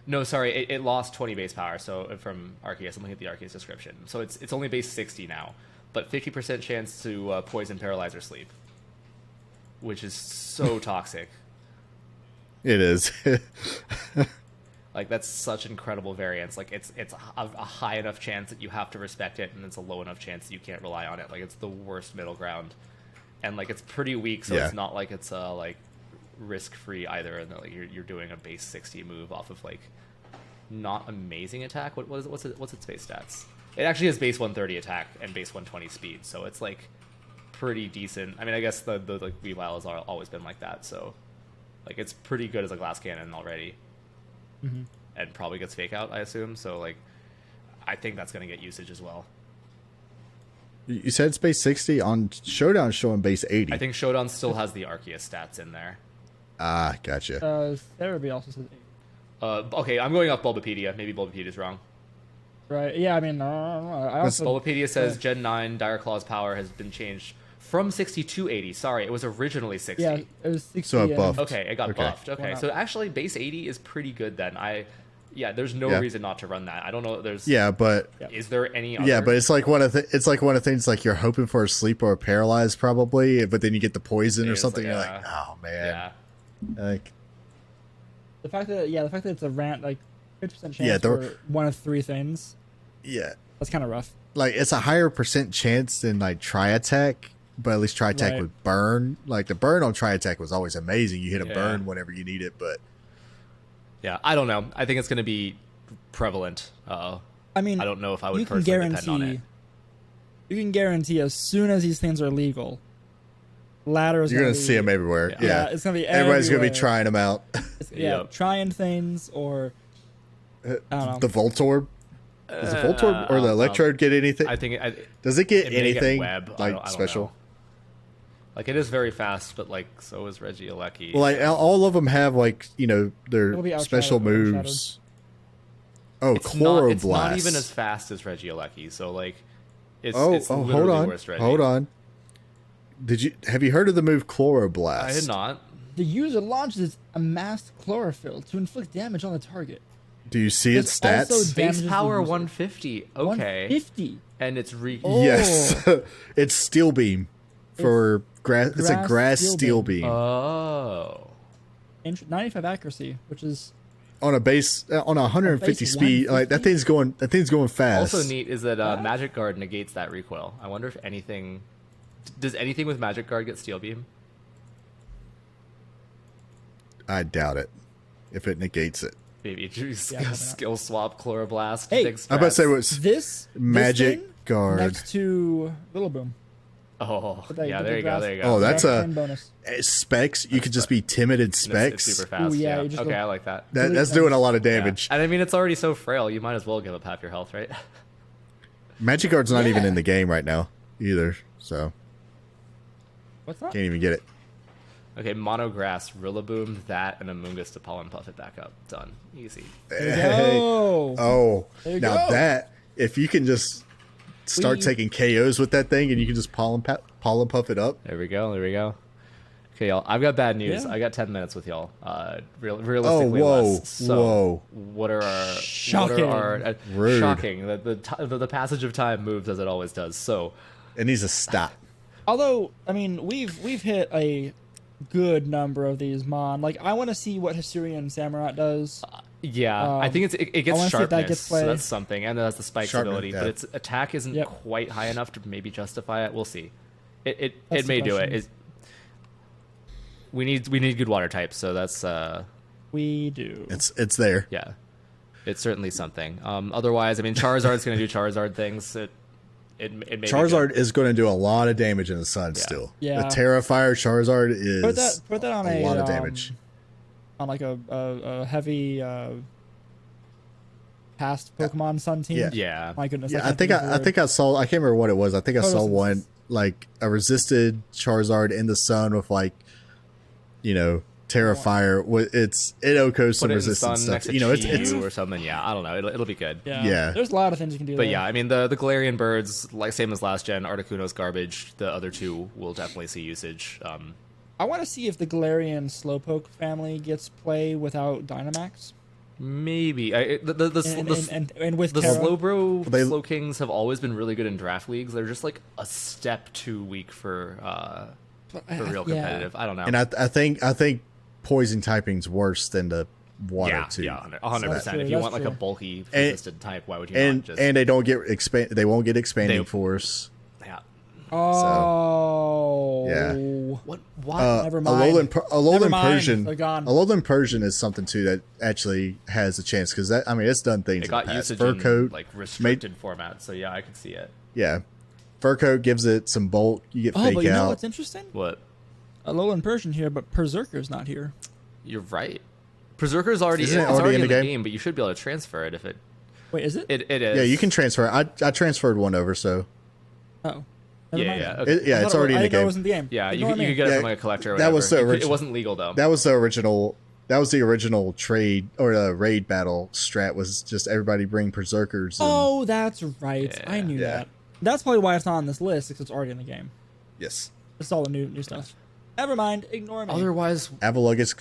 no, sorry, it lost 20 base power. So from Arceus, I'm looking at the Arceus description. So it's only base 60 now, but 50% chance to poison, paralyze, or sleep, which is so toxic. It is. Like, that's such incredible variance. Like, it's a high enough chance that you have to respect it, and it's a low enough chance that you can't rely on it. Like, it's the worst middle ground, and like it's pretty weak, so it's not like it's like risk free either. And like you're doing a base 60 move off of like not amazing attack. What's its base stats? It actually has base 130 attack and base 120 speed, so it's like pretty decent. I mean, I guess the like Weavile has always been like that, so like it's pretty good as a glass cannon already. And probably gets fake out, I assume. So like, I think that's going to get usage as well. You said it's base 60 on Showdown, showing base 80. I think Showdown still has the Arceus stats in there. Ah, gotcha. Therapy also says 8. Okay, I'm going off Bulbapedia. Maybe Bulbapedia's wrong. Right. Yeah. I mean, I also Bulbapedia says Gen 9 Dire Claw's power has been changed From 60 to 80. Sorry, it was originally 60. Yeah, it was 60. So it buffed. Okay, it got Okay. buffed. Okay, Went so up. actually base 80 is pretty good then. There's no Yeah. reason not to run that. I don't know. Yeah, but Is there any other? yeah, but it's like one of the things like you're hoping for a sleep or a paralyzed probably, but then you get the poison or It's something. like, You're like, oh man, Yeah. like The fact that it's a rant like 50% chance Yeah, for one of three things. yeah, That's kind of rough. like it's a higher percent chance than like Tri Attack, but at least Tri Attack Right. would burn. Like the burn on Tri Attack was always amazing. You hit a Yeah. burn whenever you need it, but Yeah, I don't know. I think it's going to be prevalent. I mean, I don't know if I would you can personally depend on it. You can guarantee as soon as these things are legal, ladders. you're gonna see them everywhere. Yeah. Yeah, Yeah, it's gonna be everybody's gonna be everywhere. trying them out. Yeah, Yep. trying things or I don't know. The Voltorb. Does the Voltorb or the Electrode get anything? I think Does it get it may get anything web. I like don't special? know. Like it is very fast, but like so is Regieleki. Well, like all of them have like their It'll be special outshadowed, moves. Oh, it's not Chloroblast. even as fast as Regieleki. So like, it's Oh, literally hold on, worse Regi. hold on. Have you heard of the move Chloroblast? I had not. The user launches a masked chlorophyll to inflict damage on the target. Do you see its There's also stats? damages Base the power user. 150. Okay. 150. And it's Oh. Yes, it's Steel Beam for grass. It's a Grass grass Steel Steel Beam. Beam Oh. 95 accuracy, which is on a base on a 150 base speed. Like that 150? thing's going fast. Also neat is that Magic Guard negates that recoil. I wonder if anything. Does anything with Magic Guard get Steel Beam? I doubt it. If it negates it, Maybe probably not. skill swap Chloroblast. Hey, big I'm about to say strats. what's this Magic this thing Guard. next to Little Boom. Oh, But yeah, but there the you go, grass- there you go. Oh, that's grass a- turn bonus. Specs. You could just be timid in It's specs. super fast. Ooh, yeah, yeah. you just Okay, go- I like that. That's doing a lot of Yeah. damage. And I mean, it's already so frail. You might as well give up half your health, right? Magic Guard's not even Yeah. in the game right now either, so What's that? can't even get it. Okay, Monograss, Rillaboom, that, and Amoonguss to Pollen Puff it back up. Done. Easy. Hey. Go. Oh, There you now go. that if you can just start We- taking KOs with that thing and you can just pollen puff it up. There we go. There we go. Okay, y'all. I've got bad news. Yeah. I got 10 minutes with y'all. Realistically, whoa, less. So, whoa. What are our Shocking. Rude. shocking? The passage of time moves as it always does. So, It needs to stop. Although, I mean, we've hit a good number of these Mon. Like, I want to see what Hisuian Samurott does. yeah, I think it I gets wanna see if that sharpness. gets play. So that's something, and it has the spikes Sharpness, ability, yeah. but its attack isn't Yep. quite high enough to maybe justify it. We'll see. It That's may the do it. question. We need good water types, so that's We do. It's there. yeah, it's certainly something. Otherwise, I mean, Charizard's going to do Charizard things. It may be Charizard good. is going to do a lot of damage in the sun still. Yeah. The Terrifier Charizard is Put that on a a lot of damage. On like a heavy past Pokemon Sun team. Yeah. Yeah, My goodness. Yeah, I can't think of the I word. think I saw. I can't remember what it was. I think I saw Photosynthesis. one like a resisted Charizard in the sun with like, Terrifier. It OHKOs some put it in the resistance sun stuff. next to It's Chi-Yu or something. Yeah, I don't know. It'll be good. Yeah. There's a lot of things you can do. But there. yeah, I mean the Galarian birds, like same as last gen, Articuno's garbage. The other two will definitely see usage. I want to see if the Galarian Slowpoke family gets play without Dynamax. Maybe the And with the Terra. Slowbro They- Slowkings have always been really good in draft leagues. They're just like a step too weak for real Yeah. competitive. I don't know. and I think poison typing's worse than the water yeah, too. yeah, 100%. That's true, If you that's want like a true. bulky And- resisted type, why would you And not just? and they don't get they won't get expanding They- force. yeah. Oh. Yeah. What? Why? Never A mind. lowland Never mind. Persian. They're gone. A lowland Persian is something too that actually has a chance because it's done things it in got the past. usage Fur in coat, like restricted format, so yeah, I could see it. yeah, fur coat gives it some bulk. You get Oh, fake but you know out. what's interesting? What? A Lowland Persian here, but Berserker's not here. You're right. Berserker's already Isn't it it's already already in the in game? but you should be able to transfer it if it Wait, is it? it is. Yeah, you can transfer. I transferred one over, so Oh. Never Yeah, mind. yeah. Okay. it's I thought already in the I didn't know it game. was in the game. Yeah, you Ignore could, you me. could get it Yeah, from like a collector. Or that was whatever. the It wasn't legal though. That was the original. That was the original trade or the raid battle strat. Was just everybody bring berserkers. And, Oh, that's right. I knew Yeah. that. That's probably why it's not on this list because it's already in the game. Yes. It's all the new stuff. Never mind. Ignore me. Otherwise, Avalug's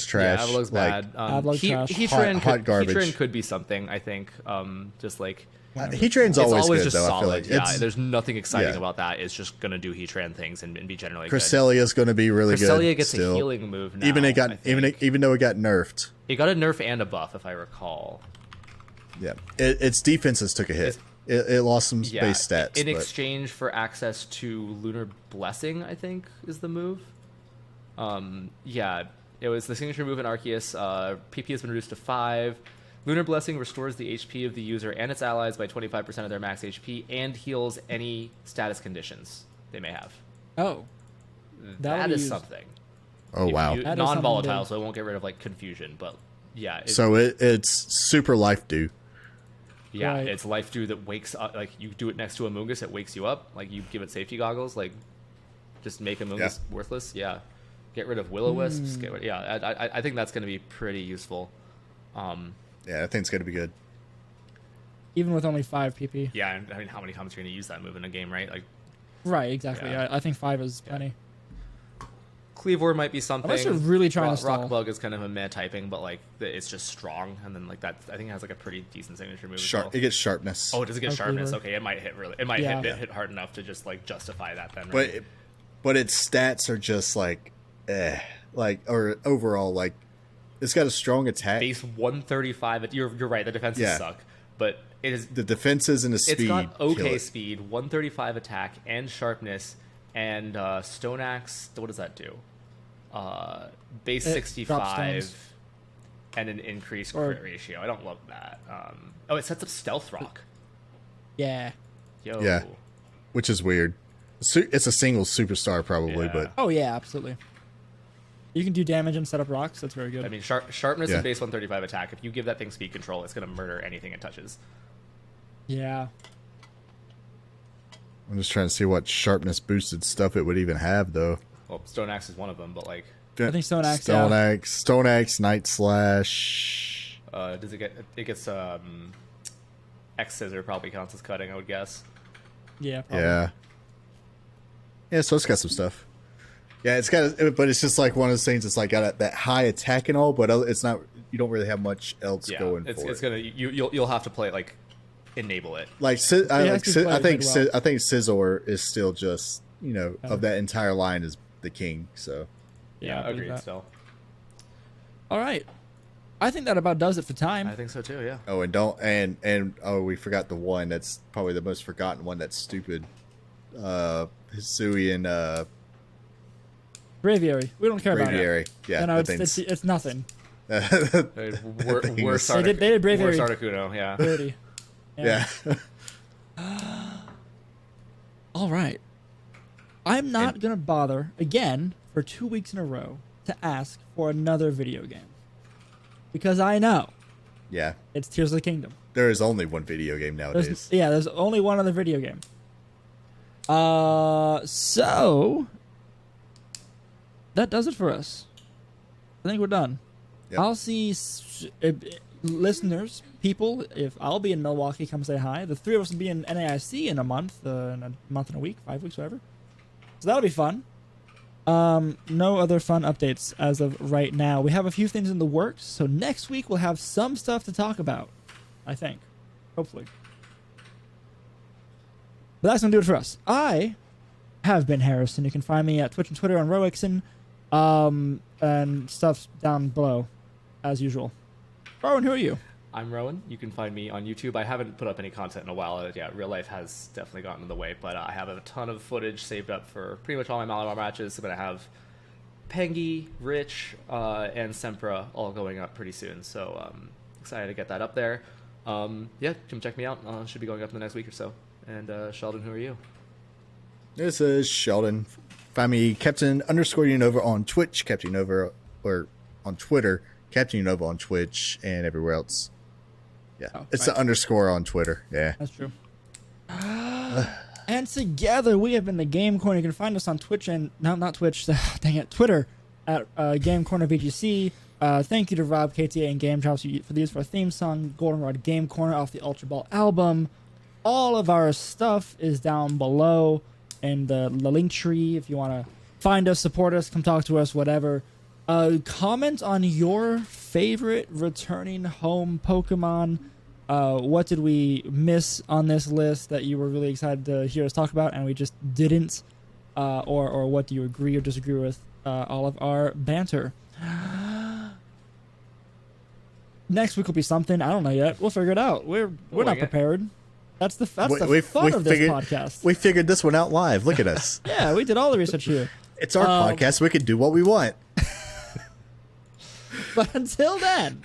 trash. yeah, Avalug's like, bad. Avalug's trash. Hot garbage. Heatran could be something. I think. Just like Heatran's it's always good, just though. solid. I feel like Yeah, there's nothing exciting yeah. about that. It's just gonna do Heatran things and be generally Cresselia's going to be really good. good. Cresselia gets still. a healing move now. Even though it got nerfed. It got a nerf and a buff, if I recall. Yeah, its defenses took a hit. It lost some base stats in but... exchange for access to Lunar Blessing. I think is the move. Yeah, it was the signature move in Arceus. PP has been reduced to 5. Lunar Blessing restores the HP of the user and its allies by 25% of their max HP and heals any status conditions they may have. Oh, that is something. Oh wow! Non-volatile, so it won't get rid of like confusion. But yeah, so it's super life do. Yeah, right. It's life do that wakes up. Like you do it next to Amoonguss, it wakes you up. Like you give it safety goggles. Like just make Amoonguss worthless. Yeah, get rid of Will-O-Wisps. I think that's going to be pretty useful. Yeah, I think it's going to be good. Even with only 5 PP. Yeah, I mean, how many times are you going to use that move in a game, right? Like, right, exactly. Yeah. I think 5 is plenty. Cleavor might be something. Unless you're really trying to stall. Rock Bug is kind of a meh typing, but like it's just strong, and then like that, I think it has like a pretty decent signature move. Sharp. It gets sharpness. Oh, does it get sharpness? Cleavor. Okay, it might hit really. It might hit hard enough to just like justify that then. Right? But its stats are just like, or overall like, it's got a strong attack. Base 135. You're right. The defenses suck, but it is the defenses and the speed. It's got okay speed, 135 attack and sharpness, and Stone Axe. What does that do? Base 65 and an increased crit ratio. I don't love that. It sets up Stealth Rock. Yeah. Yo. Yeah. Which is weird. It's a single superstar probably, but oh yeah, absolutely. You can do damage and set up rocks. That's very good. I mean, sharpness and base 135 attack. If you give that thing speed control, it's going to murder anything it touches. Yeah. I'm just trying to see what sharpness boosted stuff it would even have, though. Well, Stone Axe is one of them, but like I think Stone Axe. Stone Axe, Night Slash. Does it get? It gets X Scissor probably counts as cutting, I would guess. Yeah. Probably. Yeah. Yeah, so it's got some stuff. Yeah, it's got, but it's just like one of those things. It's like got that high attack and all, but it's not. You don't really have much else going for it. It's gonna. You'll have to play like enable it. Like I think Scizor is still just of that entire line is the king. So yeah, agreed. Still. All right, I think that about does it for time. I think so too. Yeah. Oh, and we forgot the one that's probably the most forgotten one. That's stupid. Hisuian Braviary. We don't care about it. Yeah, no, it's nothing. Worse they did Braviary. Worse Articuno, yeah. Dirty. Yeah. All right. I'm not going to bother again for 2 weeks in a row to ask for another video game. Because I know. Yeah. It's Tears of the Kingdom. There is only one video game nowadays. There's only one other video game. So that does it for us. I think we're done. Yep. I'll see listeners, people. If I'll be in Milwaukee, come say hi. The 3 of us will be in NAIC in a month and a week, 5 weeks, whatever. So that'll be fun. No other fun updates as of right now. We have a few things in the works, so next week we'll have some stuff to talk about. I think, hopefully. But that's going to do it for us. I have been Harrison. You can find me at Twitch and Twitter on Roixen, and stuff down below, as usual. Rowan, who are you? I'm Rowan. You can find me on YouTube. I haven't put up any content in a while. Yeah, real life has definitely gotten in the way, but I have a ton of footage saved up for pretty much all my Malamar matches. I'm going to have Pengi, Rich, and Sempra all going up pretty soon, so excited to get that up there. Yeah, come check me out. Should be going up in the next week or so. And Sheldon, who are you? This is Sheldon. Find me Captain_Unova on Twitch, Captain Unova, or on Twitter, Captain Unova on Twitch, and everywhere else. Yeah, it's the underscore on Twitter. Yeah, that's true. And together we have been the Game Corner. You can find us on Twitch and not Twitch. Dang it, Twitter at Game Corner VGC. Thank you to RobKTA and Game Chops for our theme song, Goldenrod Game Corner off the Ultraball album. All of our stuff is down below. in the link tree if you want to find us, support us, come talk to us, whatever. Comment on your favorite returning home Pokemon. What did we miss on this list that you were really excited to hear us talk about and we just didn't? Or what do you agree or disagree with all of our banter? Next week will be something. I don't know yet. We'll figure it out. We're not prepared. That's the fun of this podcast. We figured this one out live. Look at us. Yeah, we did all the research here. It's our podcast. We can do what we want. But until then,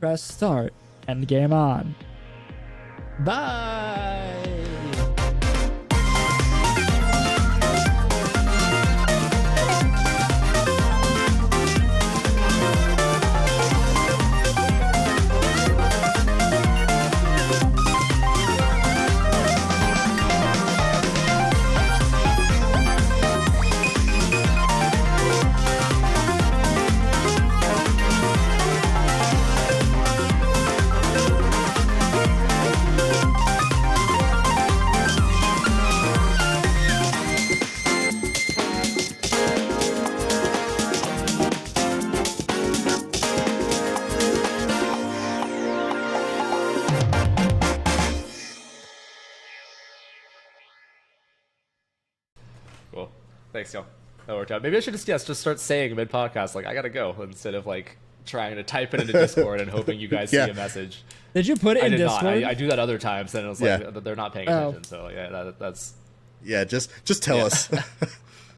press start and game on. Bye. Cool. Thanks, y'all. That worked out. Maybe I should just start saying mid podcast like I gotta go instead of like trying to type it into Discord and hoping you guys see a message. Did you put it in Discord? Not. I do that other times, and it was like they're not paying attention. So yeah, that's just tell us.